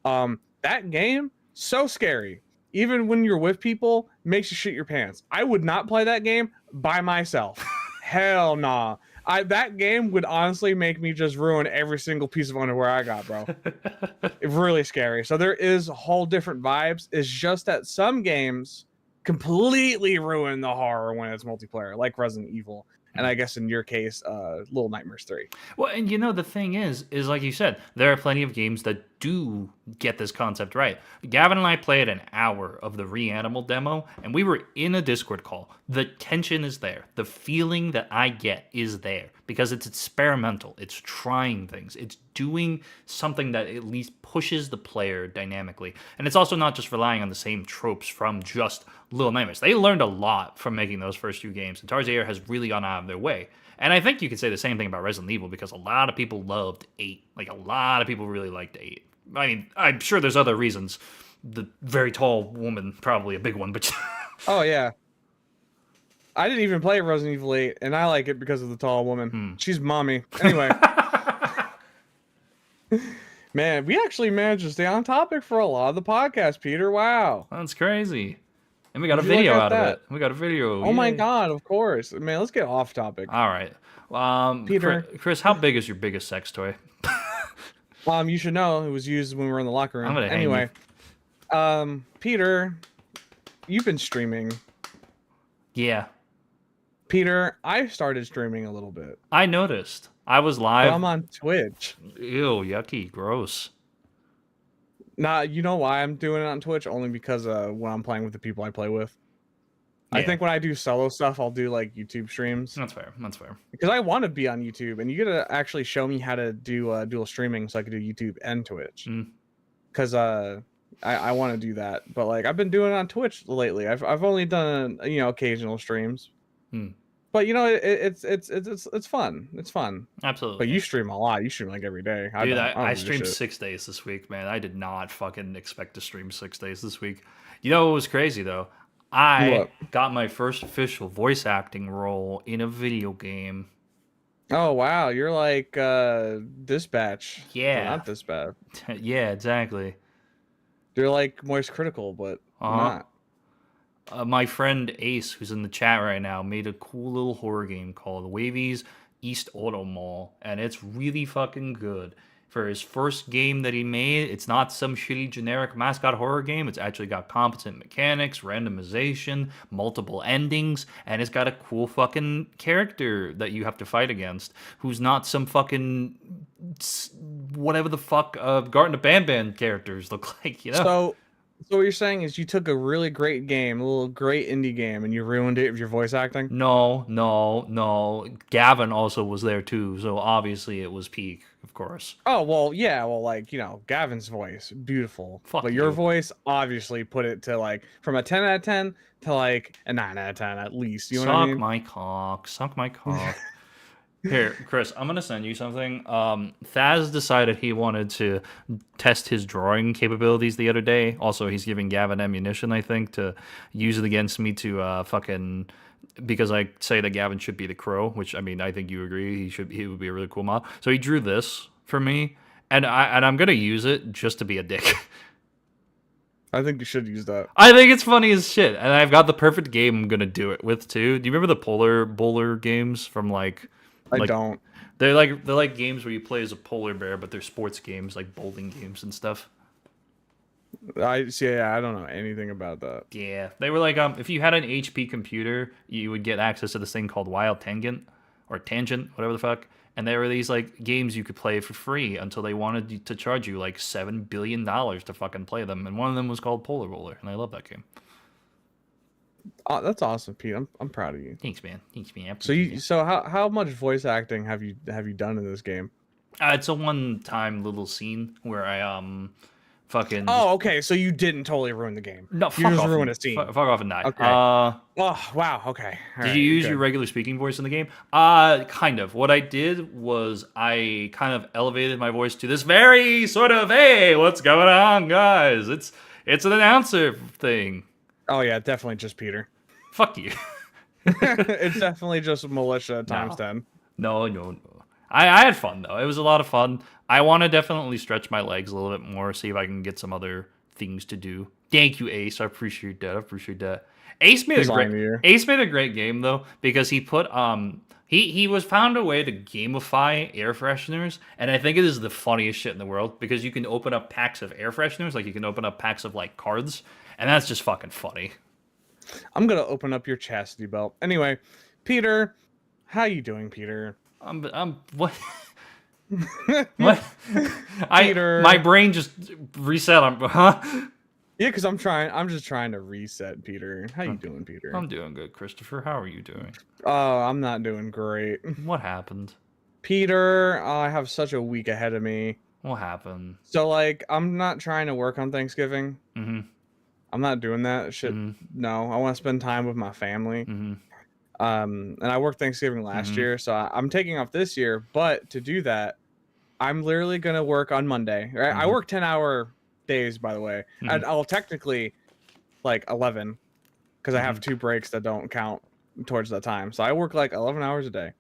S2: That game, so scary. Even when you're with people, makes you shit your pants. I would not play that game by myself. Hell nah. That game would honestly make me just ruin every single piece of underwear I got, bro. It's really scary. So there is a whole different vibes. It's just that some games completely ruin the horror when it's multiplayer, like Resident Evil. and I guess in your case, Little Nightmares 3.
S1: Well, and the thing is like you said, there are plenty of games that do get this concept right. Gavin and I played an hour of the Reanimal demo, and we were in a Discord call. The tension is there. The feeling that I get is there because it's experimental. It's trying things. It's doing something that at least pushes the player dynamically. And it's also not just relying on the same tropes from just Little Nightmares. They learned a lot from making those first few games, and Tarsier has really gone out of their way. And I think you could say the same thing about Resident Evil because a lot of people loved 8. Like, a lot of people really liked 8. I mean, I'm sure there's other reasons. The very tall woman, probably a big one, but...
S2: Oh, yeah. I didn't even play Resident Evil 8, and I like it because of the tall woman. She's mommy. Anyway. Man, we actually managed to stay on topic for a lot of the podcast, Peter. Wow.
S1: That's crazy. And we got a video out of it. We got a video.
S2: Oh, my God, of course. Man, let's get off topic.
S1: All right.
S2: Peter.
S1: Chris, how big is your biggest sex toy?
S2: You should know it was used when we were in the locker room.
S1: I'm gonna
S2: anyway, Peter, you've been streaming.
S1: Yeah.
S2: Peter, I started streaming a little bit.
S1: I noticed. I was live.
S2: But I'm on Twitch.
S1: Ew, yucky, gross.
S2: Nah, you know why I'm doing it on Twitch? Only because when I'm playing with the people I play with. Yeah. I think when I do solo stuff, I'll do like YouTube streams.
S1: That's fair. That's fair.
S2: Because I want to be on YouTube, and you gotta actually show me how to do dual streaming so I can do YouTube and Twitch. Because I want to do that, but like I've been doing it on Twitch lately. I've only done occasional streams. But it's fun. It's fun.
S1: Absolutely.
S2: But you stream a lot. You stream like every day.
S1: Dude, I streamed 6 days this week, man. I did not fucking expect to stream 6 days this week. You know what was crazy though? I got my first official voice acting role in a video game.
S2: Oh wow, you're like Dispatch.
S1: Yeah.
S2: Well, not Dispatch.
S1: Yeah, exactly.
S2: You're like Moist Critical, but not.
S1: My friend Ace, who's in the chat right now, made a cool little horror game called Wavy's East Auto Mall, and it's really fucking good. For his first game that he made, it's not some shitty generic mascot horror game. It's actually got competent mechanics, randomization, multiple endings, and it's got a cool fucking character that you have to fight against, who's not some fucking whatever the fuck Garten of Banban characters look like,
S2: So what you're saying is you took a really great game, a little great indie game, and you ruined it with your voice acting?
S1: No. Gavin also was there too, so obviously it was peak, of course.
S2: Oh, well, yeah, well, like, Gavin's voice, beautiful. But your voice obviously put it to, like, from a 10 out of 10 to, like, a 9 out of 10 at least. You know what I mean?
S1: Suck my cock. Here, Chris, I'm going to send you something. Thaz decided he wanted to test his drawing capabilities the other day. Also, he's giving Gavin ammunition, I think, to use it against me to because I say that Gavin should be the Crow, which, I mean, I think you agree. He would be a really cool mod. So he drew this for me, and I'm going to use it just to be a dick.
S2: I think you should use that.
S1: I think it's funny as shit, and I've got the perfect game I'm going to do it with, too. Do you remember the Polar Bowler games from, like...
S2: I don't.
S1: They're like games where you play as a polar bear, but they're sports games, like bowling games and stuff.
S2: I don't know anything about that.
S1: Yeah, they were like if you had an HP computer, you would get access to this thing called Wild Tangent or Tangent, whatever the fuck. And there were these like games you could play for free until they wanted to charge you like $7 billion to fucking play them. And one of them was called Polar Bowler, and I love that game.
S2: Oh, that's awesome, Pete. I'm proud of you.
S1: Thanks, man.
S2: So how much voice acting have you done in this game?
S1: It's a one-time little scene where I fucking.
S2: Oh, okay. So you didn't totally ruin the game.
S1: No,
S2: you just ruined a scene.
S1: Fuck off and die.
S2: Okay. Oh wow. Okay.
S1: Did you use your regular speaking voice in the game? Kind of. What I did was I kind of elevated my voice to this very sort of, hey, what's going on, guys? It's an announcer thing.
S2: Oh yeah, definitely just Peter.
S1: Fuck you.
S2: It's definitely just militia times 10.
S1: No. I had fun though. It was a lot of fun. I want to definitely stretch my legs a little bit more, see if I can get some other things to do. Thank you, Ace. I appreciate that. Ace made a great game though, because he put he was found a way to gamify air fresheners, and I think it is the funniest shit in the world because you can open up packs of air fresheners, like you can open up packs of like cards. And that's just fucking funny.
S2: I'm going to open up your chastity belt. Anyway, Peter, How you doing, Peter?
S1: I'm what? What?
S2: Peter.
S1: My brain just reset. Huh?
S2: Yeah, because I'm just trying to reset, Peter. How you doing, Peter?
S1: I'm doing good, Christopher. How are you doing?
S2: Oh, I'm not doing great.
S1: What happened?
S2: Peter, I have such a week ahead of me.
S1: What happened?
S2: So, like, I'm not trying to work on Thanksgiving.
S1: Mm-hmm.
S2: I'm not doing that shit.
S1: Mm-hmm.
S2: No, I want to spend time with my family.
S1: Mm-hmm.
S2: And I worked Thanksgiving last year, so I'm taking off this year. But to do that, I'm literally gonna work on Monday. Right? I work 10-hour days, by the way, and I'll technically like 11 because I have 2 breaks that don't count towards that time. So I work like 11 hours a day.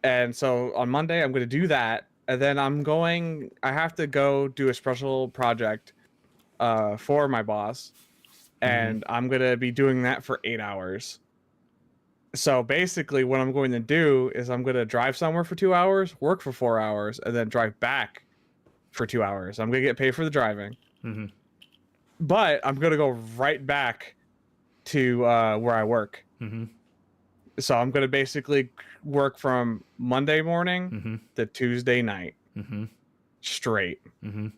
S2: And so on Monday, I'm gonna do that, and then I have to go do a special project for my boss, and I'm gonna be doing that for 8 hours. So basically what I'm going to do is I'm going to drive somewhere for 2 hours, work for 4 hours, and then drive back for 2 hours. I'm going to get paid for the driving. But I'm going to go right back to where I work. So I'm going to basically work from Monday morning to Tuesday night. Straight.
S1: You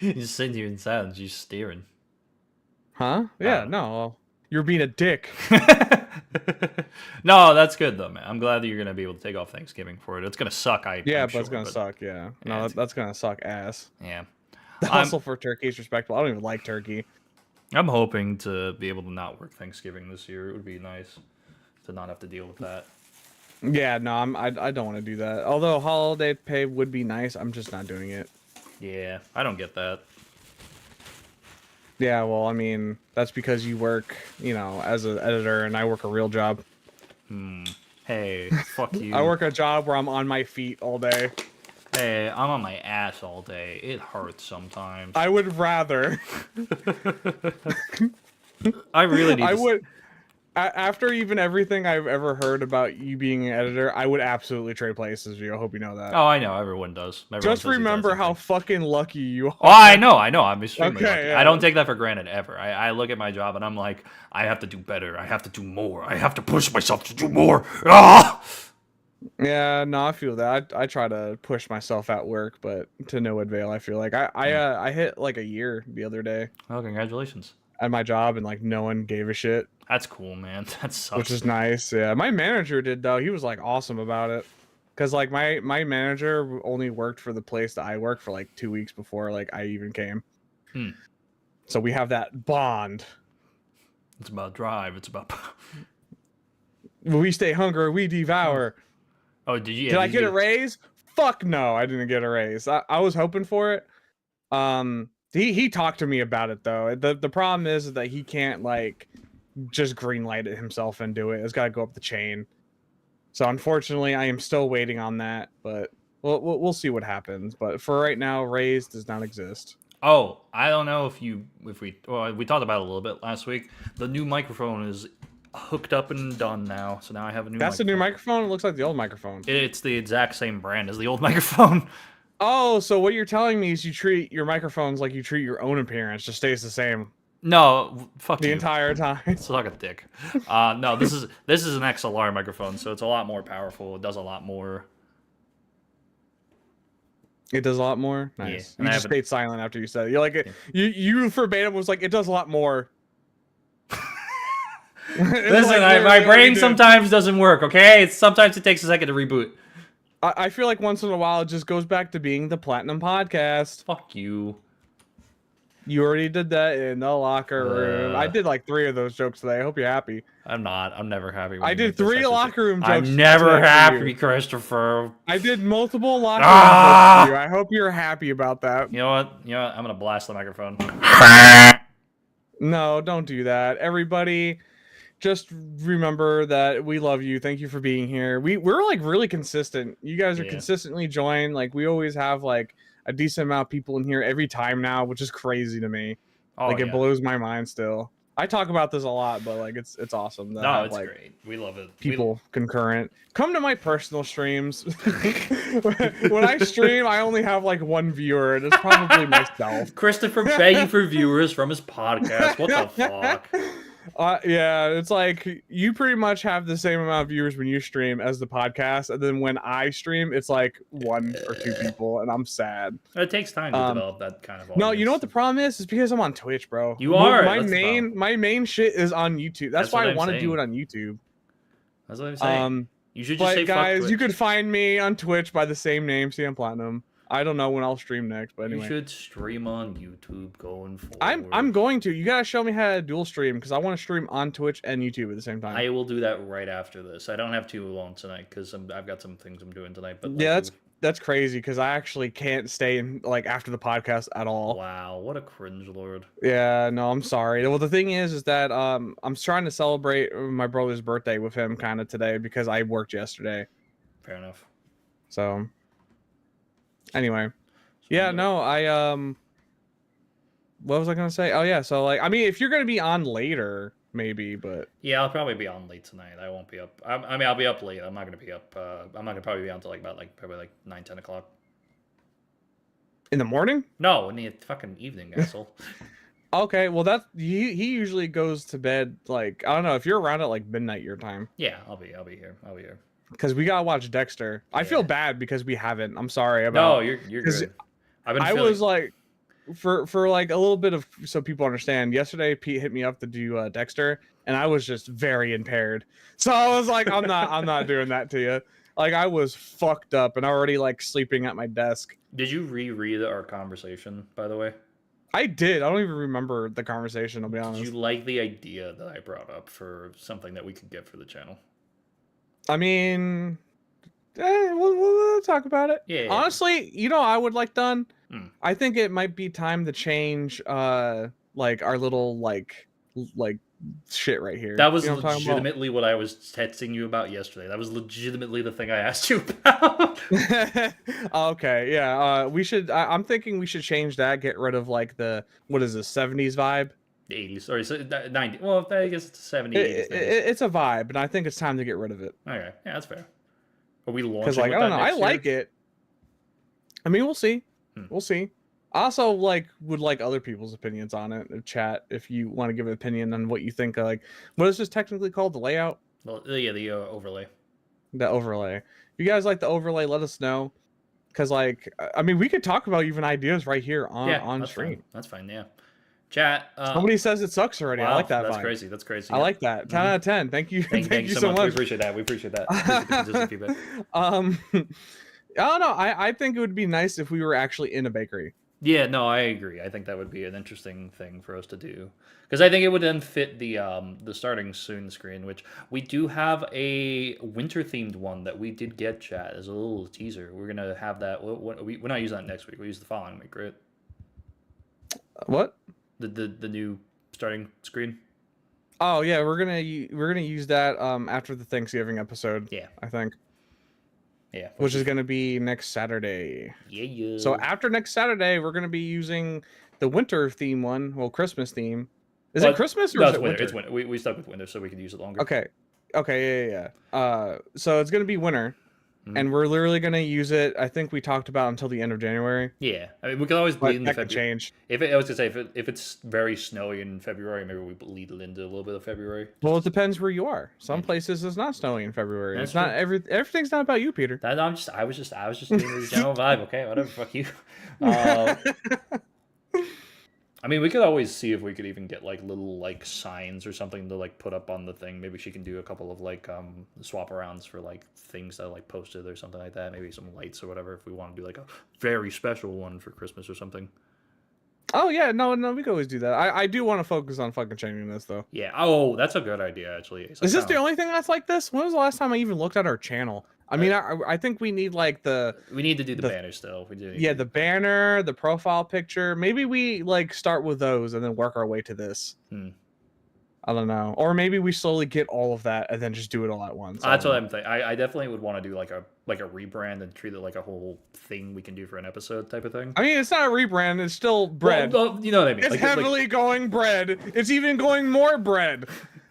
S1: just sitting here in silence, you staring.
S2: Huh? Yeah, no. You're being a dick.
S1: No, that's good though, man. I'm glad that you're gonna be able to take off Thanksgiving for it. It's gonna suck. But
S2: it's gonna suck. Yeah, no, that's gonna suck ass.
S1: Yeah.
S2: The hustle for turkey is respectable. I don't even like turkey.
S1: I'm hoping to be able to not work Thanksgiving this year. It would be nice to not have to deal with that.
S2: Yeah, no, I don't want to do that. Although holiday pay would be nice, I'm just not doing it.
S1: Yeah, I don't get that.
S2: Yeah, well, I mean, that's because you work, as an editor, and I work a real job.
S1: Hey, fuck you.
S2: I work a job where I'm on my feet all day.
S1: Hey, I'm on my ass all day. It hurts sometimes.
S2: I would rather.
S1: I really need
S2: After even everything I've ever heard about you being an editor, I would absolutely trade places with you. I hope you know that.
S1: Oh, I know. Everyone does.
S2: Just remember how fucking lucky you are.
S1: Oh, I know. I'm extremely lucky.
S2: Yeah.
S1: I don't take that for granted ever. I look at my job and I'm like, I have to do better. I have to do more. I have to push myself to do more. Ah!
S2: Yeah, no, I feel that. I try to push myself at work, but to no avail. I feel like I hit like a year the other day.
S1: Oh, congratulations.
S2: At my job, and like no one gave a shit.
S1: That's cool, man. That sucks.
S2: Which is nice. Yeah, my manager did though. He was like awesome about it, because like my manager only worked for the place that I worked for like 2 weeks before like I even came. So we have that bond.
S1: It's about drive. It's about.
S2: We stay hungry. We devour.
S1: Oh, did you?
S2: Did I get a raise? Fuck no, I didn't get a raise. I was hoping for it. He talked to me about it though. The problem is that he can't like just greenlight it himself and do it. It's got to go up the chain. So unfortunately, I am still waiting on that, but we'll see what happens. But for right now, raise does not exist.
S1: Oh, I don't know if we talked about it a little bit last week. The new microphone is hooked up and done now, so now I have a new.
S2: That's the new microphone. It looks like the old microphone.
S1: It's the exact same brand as the old microphone.
S2: Oh, so what you're telling me is you treat your microphones like you treat your own appearance, just stays the same.
S1: No, fuck
S2: the
S1: you.
S2: Entire time.
S1: Suck a dick. No, this is an XLR microphone, so it's a lot more powerful. It does a lot more.
S2: It does a lot more. Nice.
S1: Yeah,
S2: you just stayed silent after you said it. You're like you verbatim was like it does a lot more.
S1: Listen, my brain sometimes doesn't work. Okay, sometimes it takes a second to reboot.
S2: I feel like once in a while it just goes back to being the Platinum Podcast.
S1: Fuck you.
S2: You already did that in the locker room. I did like 3 of those jokes today. I hope you're happy.
S1: I'm not. I'm never happy.
S2: I did 3 locker room jokes.
S1: I'm never happy, Christopher.
S2: I did multiple locker room jokes for you. I hope you're happy about that.
S1: You know what? I'm gonna blast the microphone.
S2: No, don't do that. Everybody, just remember that we love you. Thank you for being here. We're like really consistent. You guys are consistently joined. Like we always have like a decent amount of people in here every time now, which is crazy to me. It blows my mind still. I talk about this a lot, but like it's awesome.
S1: No, it's great. We love it.
S2: People concurrent. Come to my personal streams. When I stream, I only have like one viewer, and it's probably myself.
S1: Christopher begging for viewers from his podcast. What the fuck?
S2: Yeah, it's like you pretty much have the same amount of viewers when you stream as the podcast, and then when I stream, it's like 1 or 2 people, and I'm sad.
S1: It takes time to develop that kind of audience.
S2: No, you know what the problem is? It's because I'm on Twitch, bro.
S1: You are.
S2: My main shit is on YouTube. That's why I want to do it on YouTube.
S1: That's what I'm saying. You should just
S2: but
S1: say
S2: guys,
S1: fuck Twitch.
S2: You could find me on Twitch by the same name, CMPlatinum. I don't know when I'll stream next, but anyway.
S1: You should stream on YouTube going forward.
S2: I'm going to. You gotta show me how to dual stream because I want to stream on Twitch and YouTube at the same time.
S1: I will do that right after this. I don't have too long tonight because I've got some things I'm doing tonight. But
S2: yeah, that's crazy because I actually can't stay in like after the podcast at all.
S1: Wow, what a cringe lord.
S2: Yeah, no, I'm sorry. Well, the thing is that I'm trying to celebrate my brother's birthday with him kind of today because I worked yesterday.
S1: Fair enough.
S2: So anyway. Yeah, no, what was I gonna say? Oh yeah, so like I mean if you're gonna be on later, maybe, but
S1: yeah, I'll probably be on late tonight. I won't be up. I mean I'll be up late. I'm not gonna be up I'm not gonna probably be on until like about like probably like 9-10 o'clock.
S2: In the morning?
S1: No, in the fucking evening, asshole.
S2: Okay, well that he usually goes to bed like I don't know if you're around at like midnight your time.
S1: Yeah, I'll be here.
S2: Because we gotta watch Dexter. Yeah. I feel bad because we haven't. I'm sorry about.
S1: No, you're good.
S2: I was like, for like a little bit of so people understand. Yesterday, Pete hit me up to do Dexter, and I was just very impaired. So I was like, I'm not doing that to you. Like I was fucked up and already like sleeping at my desk.
S1: Did you reread our conversation, by the way?
S2: I did. I don't even remember the conversation. I'll be honest.
S1: Did you like the idea that I brought up for something that we could get for the channel?
S2: I mean, we'll talk about it.
S1: Yeah.
S2: Honestly, you know, I would like done. I think it might be time to change, like our little like shit right here.
S1: That was legitimately what I was texting you about yesterday. That was legitimately the thing I asked you about.
S2: Okay, yeah. We should. I'm thinking we should change that. Get rid of like the what is this 70s vibe.
S1: 80s, or 90s. Well, I guess it's 70s.
S2: It's a vibe, and I think it's time to get rid of it.
S1: Okay, yeah, that's fair. Are we launching?
S2: Because like I don't know, I like it. I mean, we'll see. We'll see. I also would like other people's opinions on it in chat if you want to give an opinion on what you think. Like, what is this technically called? The layout?
S1: Well, yeah, the overlay.
S2: The overlay. If you guys like the overlay, let us know. Because like, I mean, we could talk about even ideas right here on stream.
S1: Fine. That's fine. Yeah. Chat.
S2: Somebody says it sucks already. Wow, I like that.
S1: That's
S2: vibe.
S1: crazy. That's crazy.
S2: I like that. 10 out of 10. Thank you. Thank you so much.
S1: We appreciate that. We appreciate that. Consistent feedback.
S2: I don't know. I think it would be nice if we were actually in a bakery.
S1: Yeah, no, I agree. I think that would be an interesting thing for us to do because I think it would then fit the starting soon screen, which we do have a winter themed one that we did get, chat, as a little teaser. We're gonna have that. We're not using that next week. We use the following week, right?
S2: What?
S1: The new starting screen.
S2: Oh yeah, we're gonna use that after the Thanksgiving episode.
S1: Yeah,
S2: I think.
S1: Yeah,
S2: which is gonna be next Saturday.
S1: Yeah.
S2: So after next Saturday, we're gonna be using the winter theme one. Well, Christmas theme. Is it Christmas or is it winter?
S1: It's winter. We stuck with winter so we could use it longer.
S2: Okay. Yeah. So it's gonna be winter. And we're literally gonna use it. I think we talked about until the end of January.
S1: Yeah, I mean we can always bleed into February.
S2: Change.
S1: I was gonna say if it's very snowy in February, maybe we bleed it into a little bit of February.
S2: Well, it depends where you are. Some places it's not snowy in February. It's not everything's not about you, Peter.
S1: I was just giving the general vibe. Okay, whatever. Fuck you. I mean, we could always see if we could even get like little like signs or something to like put up on the thing. Maybe she can do a couple of like swap arounds for like things that like posted or something like that. Maybe some lights or whatever if we want to do like a very special one for Christmas or something.
S2: Oh yeah, no, we can always do that. I do want to focus on fucking changing this though.
S1: Yeah. Oh, that's a good idea actually.
S2: Is this the only thing that's like this? When was the last time I even looked at our channel? I mean, I think we need like
S1: we need to do the banner still. We do.
S2: Yeah, the banner, the profile picture. Maybe we like start with those and then work our way to this. I don't know. Or maybe we slowly get all of that and then just do it all at once.
S1: That's what I'm thinking. I definitely would want to do like a like a rebrand and treat it like a whole thing we can do for an episode type of thing.
S2: I mean, it's not a rebrand. It's still bread.
S1: Well, you know what I mean.
S2: It's heavily going bread. It's even going more bread.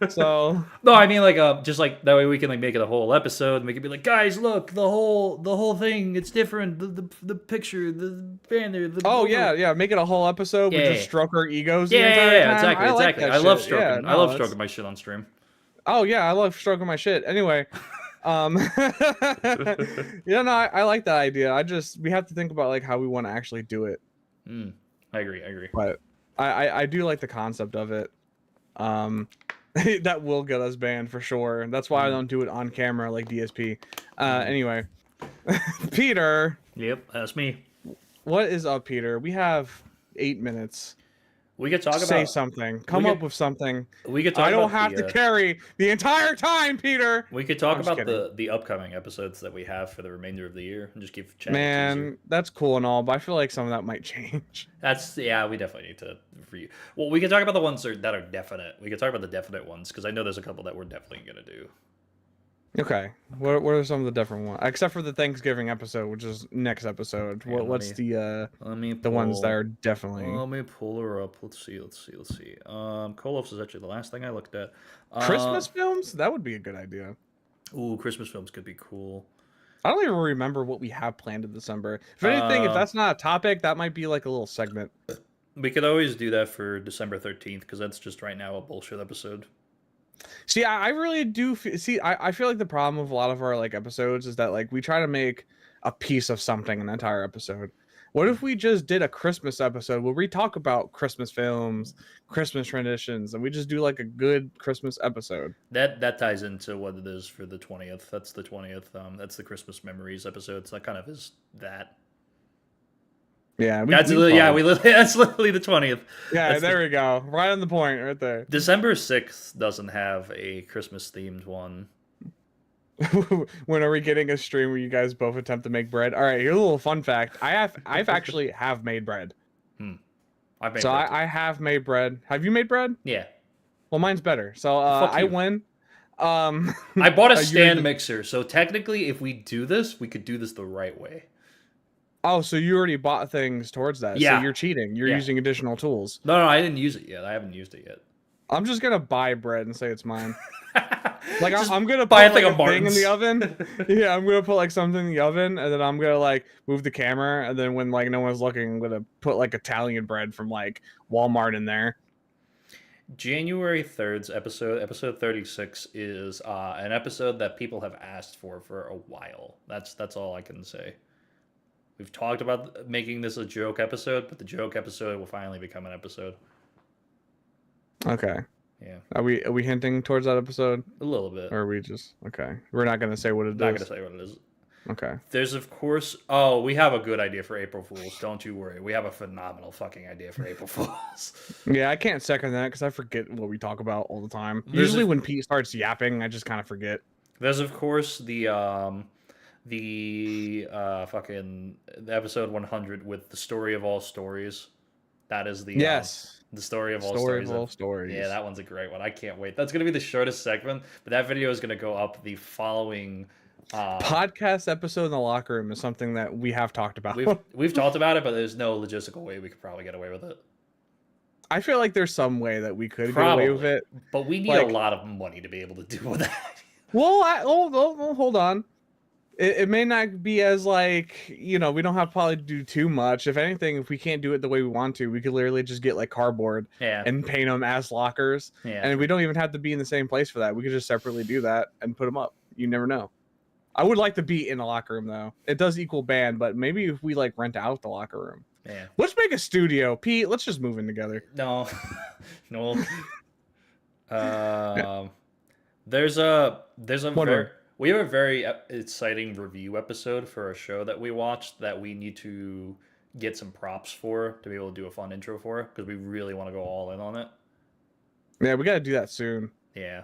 S2: So
S1: no, I mean like just like that way we can like make it a whole episode and we can be like, guys, look, the whole thing, it's different. The picture, the banner.
S2: Yeah, make it a whole episode. We just stroke our egos.
S1: Yeah, exactly. I love stroking.
S2: Yeah,
S1: I love stroking my shit on stream.
S2: Oh yeah, I love stroking my shit. Anyway, I like that idea. We have to think about like how we want to actually do it.
S1: I agree.
S2: But I do like the concept of it. That will get us banned for sure. That's why I don't do it on camera like DSP. Anyway, Peter.
S1: Yep, that's me.
S2: What is up, Peter? We have 8 minutes.
S1: We could talk about...
S2: Say something. Come up with something.
S1: We could talk
S2: I don't have to carry the entire time, Peter.
S1: We could talk about the upcoming episodes that we have for the remainder of the year and just keep chatting.
S2: Man, that's cool and all, but I feel like some of that might change.
S1: We definitely need to review. Well, we can talk about the ones that are definite. We can talk about the definite ones because I know there's a couple that we're definitely going to do.
S2: Okay. What are some of the different ones? Except for the Thanksgiving episode, which is next episode. Yeah, what's the ones that are definitely...
S1: Let me pull her up. Let's see. Co-Loafs is actually the last thing I looked at.
S2: Christmas films? That would be a good idea.
S1: Ooh, Christmas films could be cool.
S2: I don't even remember what we have planned in December. If anything, if that's not a topic, that might be like a little segment.
S1: We could always do that for December 13th because that's just right now a bullshit episode.
S2: See, I really do I feel like the problem with a lot of our like episodes is that like we try to make a piece of something an entire episode. What if we just did a Christmas episode where we talk about Christmas films, Christmas traditions, and we just do like a good Christmas episode?
S1: That ties into what it is for the 20th. That's the 20th. That's the Christmas memories episode. So that kind of is that.
S2: Yeah,
S1: that's literally the 20th.
S2: Yeah, there we go. Right on the point, right there.
S1: December 6th doesn't have a Christmas themed one.
S2: When are we getting a stream where you guys both attempt to make bread? All right, here's a little fun fact. I've actually made bread. I have made bread. Have you made bread?
S1: Yeah.
S2: Well, mine's better. So I win.
S1: I bought a stand mixer, so technically, if we do this, we could do this the right way.
S2: Oh, so you already bought things towards that.
S1: Yeah.
S2: So you're cheating. You're using additional tools.
S1: No, I didn't use it yet. I haven't used it yet.
S2: I'm just going to buy bread and say it's mine. Like, I'm going to
S1: buy
S2: put like, a thing in the oven. Yeah, I'm going to put like something in the oven, and then I'm going to like move the camera, and then when like no one's looking, I'm going to put like Italian bread from like Walmart in there.
S1: January 3rd's episode 36, is an episode that people have asked for a while. That's all I can say. We've talked about making this a joke episode, but the joke episode will finally become an episode.
S2: Okay.
S1: Yeah.
S2: Are we hinting towards that episode?
S1: A little bit.
S2: Or are we just okay? We're not gonna say what it is.
S1: Not gonna say what it is.
S2: Okay.
S1: There's of course. Oh, we have a good idea for April Fools. Don't you worry. We have a phenomenal fucking idea for April Fools.
S2: Yeah, I can't second that because I forget what we talk about all the time. Usually when Pete starts yapping, I just kind of forget.
S1: There's of course the fucking episode 100 with the story of all stories. That is the the story of all stories. Yeah, that one's a great one. I can't wait. That's gonna be the shortest segment, but that video is gonna go up the following
S2: podcast episode in the locker room is something that we have talked about.
S1: We've talked about it, but there's no logistical way we could probably get away with it.
S2: I feel like there's some way that we could get away with it,
S1: but we need a lot of money to be able to do that.
S2: Well, hold on. It may not be as like, we don't have to probably do too much. If anything, if we can't do it the way we want to, we could literally just get like cardboard and paint them as lockers. Yeah. And we don't even have to be in the same place for that. We could just separately do that and put them up. You never know. I would like to be in a locker room though. It does equal band, but maybe if we like rent out the locker room.
S1: Yeah.
S2: Let's make a studio. Pete, let's just move in together.
S1: No. There's a we have a very exciting review episode for a show that we watched that we need to get some props for to be able to do a fun intro for because we really want to go all in on it.
S2: Yeah, we got to do that soon.
S1: Yeah.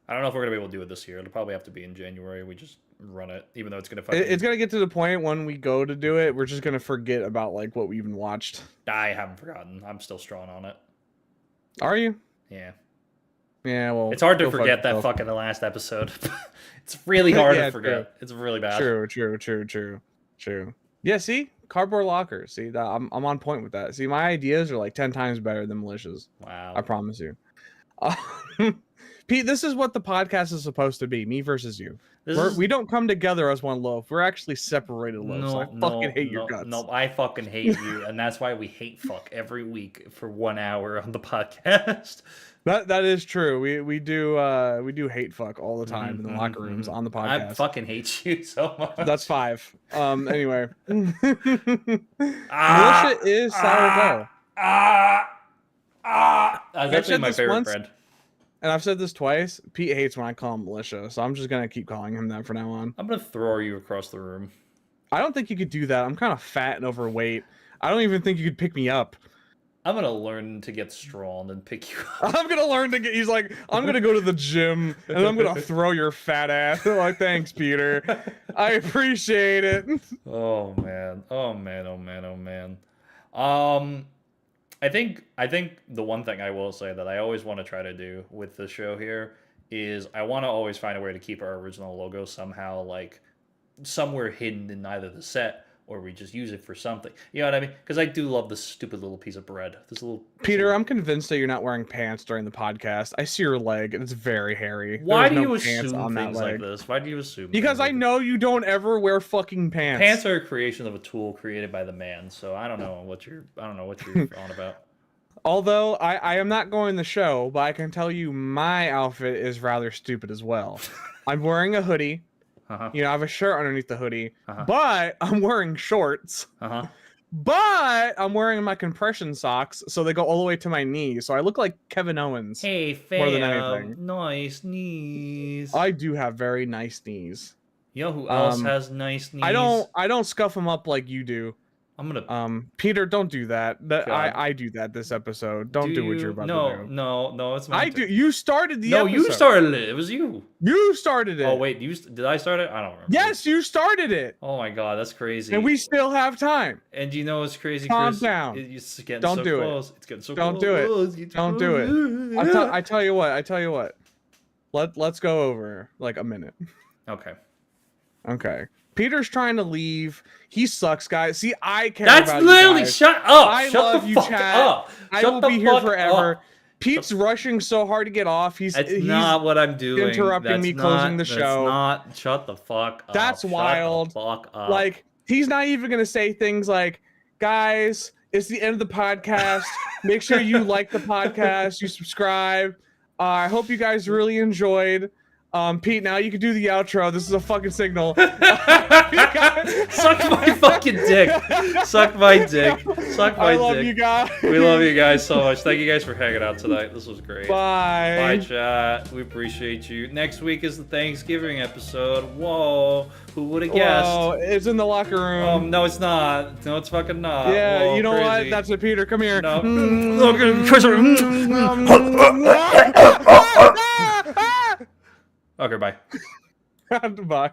S1: I don't know if we're going to be able to do it this year. It'll probably have to be in January. We just run it, even though it's going to
S2: It's going to get to the point when we go to do it, we're just going to forget about like what we even watched.
S1: I haven't forgotten. I'm still strong on it.
S2: Are you?
S1: Yeah.
S2: Yeah, well,
S1: it's hard to forget that fucking the last episode. It's really hard to forget. True. It's really bad.
S2: True. Yeah, see? Cardboard lockers. See, that I'm on point with that. See, my ideas are like 10 times better than Militia's.
S1: Wow.
S2: I promise you. Pete, this is what the podcast is supposed to be. Me versus you. We don't come together as one loaf. We're actually separated loaves. I fucking hate your guts.
S1: No, I fucking hate you. And that's why we hate fuck every week for 1 hour on the podcast.
S2: That is true. We do hate fuck all the time in the locker rooms on the podcast.
S1: I fucking hate you so much.
S2: That's 5. Anyway. Militia is sourdough.
S1: That's actually my favorite bread.
S2: And I've said this twice. Pete hates when I call him Militia, so I'm just gonna keep calling him that from now on.
S1: I'm gonna throw you across the room.
S2: I don't think you could do that. I'm kind of fat and overweight. I don't even think you could pick me up.
S1: I'm gonna learn to get strong and pick you up.
S2: I'm gonna learn to get. He's like, I'm gonna go to the gym and I'm gonna throw your fat ass. I'm like, thanks, Peter. I appreciate it.
S1: Oh man. I think the one thing I will say that I always want to try to do with the show here is I want to always find a way to keep our original logo somehow like somewhere hidden in either the set or we just use it for something. You know what I mean? Because I do love this stupid little piece of bread.
S2: Peter, I'm convinced that you're not wearing pants during the podcast. I see your leg, and it's very hairy.
S1: Why do you assume things like this? Why do you assume?
S2: Because I know you don't ever wear fucking pants.
S1: Pants are a creation of a tool created by the man, so I don't know what you're on about.
S2: Although I am not going the show, but I can tell you my outfit is rather stupid as well. I'm wearing a hoodie. You know, I have a shirt underneath the hoodie, but I'm wearing shorts. But I'm wearing my compression socks, so they go all the way to my knees. So I look like Kevin Owens.
S1: Hey, fam, more than anything. Nice knees.
S2: I do have very nice knees.
S1: You know who else has nice knees?
S2: I don't scuff them up like you do.
S1: I'm gonna.
S2: Peter, don't do that. I do that this episode. Don't do what you're about to do.
S1: No, it's my turn.
S2: You started the episode.
S1: No, you started it. It was you.
S2: You started it.
S1: Oh wait, did I start it? I don't remember.
S2: Yes, you started it.
S1: Oh my god, that's crazy.
S2: And we still have time.
S1: And you know what's crazy?
S2: Calm down.
S1: It's getting
S2: don't
S1: so
S2: do
S1: close.
S2: it.
S1: It's getting so
S2: don't
S1: close.
S2: Do it. Don't do it. I tell you what. Let's go over like a minute. Okay. Peter's trying to leave. He sucks, guys. See, I care about you guys.
S1: That's literally shut up.
S2: I love you, chat. I will be here forever. Pete's rushing so hard to get off. He's
S1: not what I'm doing.
S2: Interrupting me, closing the show.
S1: Not. Shut the fuck up.
S2: That's wild.
S1: Shut the fuck up.
S2: Like he's not even gonna say things like, "Guys, it's the end of the podcast. Make sure you like the podcast. You subscribe. I hope you guys really enjoyed." Pete, now you can do the outro. This is a fucking signal.
S1: Suck my fucking dick. Suck my dick. Suck my dick. I
S2: love you guys.
S1: We love you guys so much. Thank you guys for hanging out tonight. This was great.
S2: Bye.
S1: Bye, chat. We appreciate you. Next week is the Thanksgiving episode. Whoa. Who would have guessed?
S2: Oh, it's in the locker room.
S1: No, it's not. No, it's fucking not.
S2: Yeah,
S1: whoa,
S2: you know
S1: crazy.
S2: What? That's it, Peter. Come here.
S1: No. Okay, bye.
S2: Bye.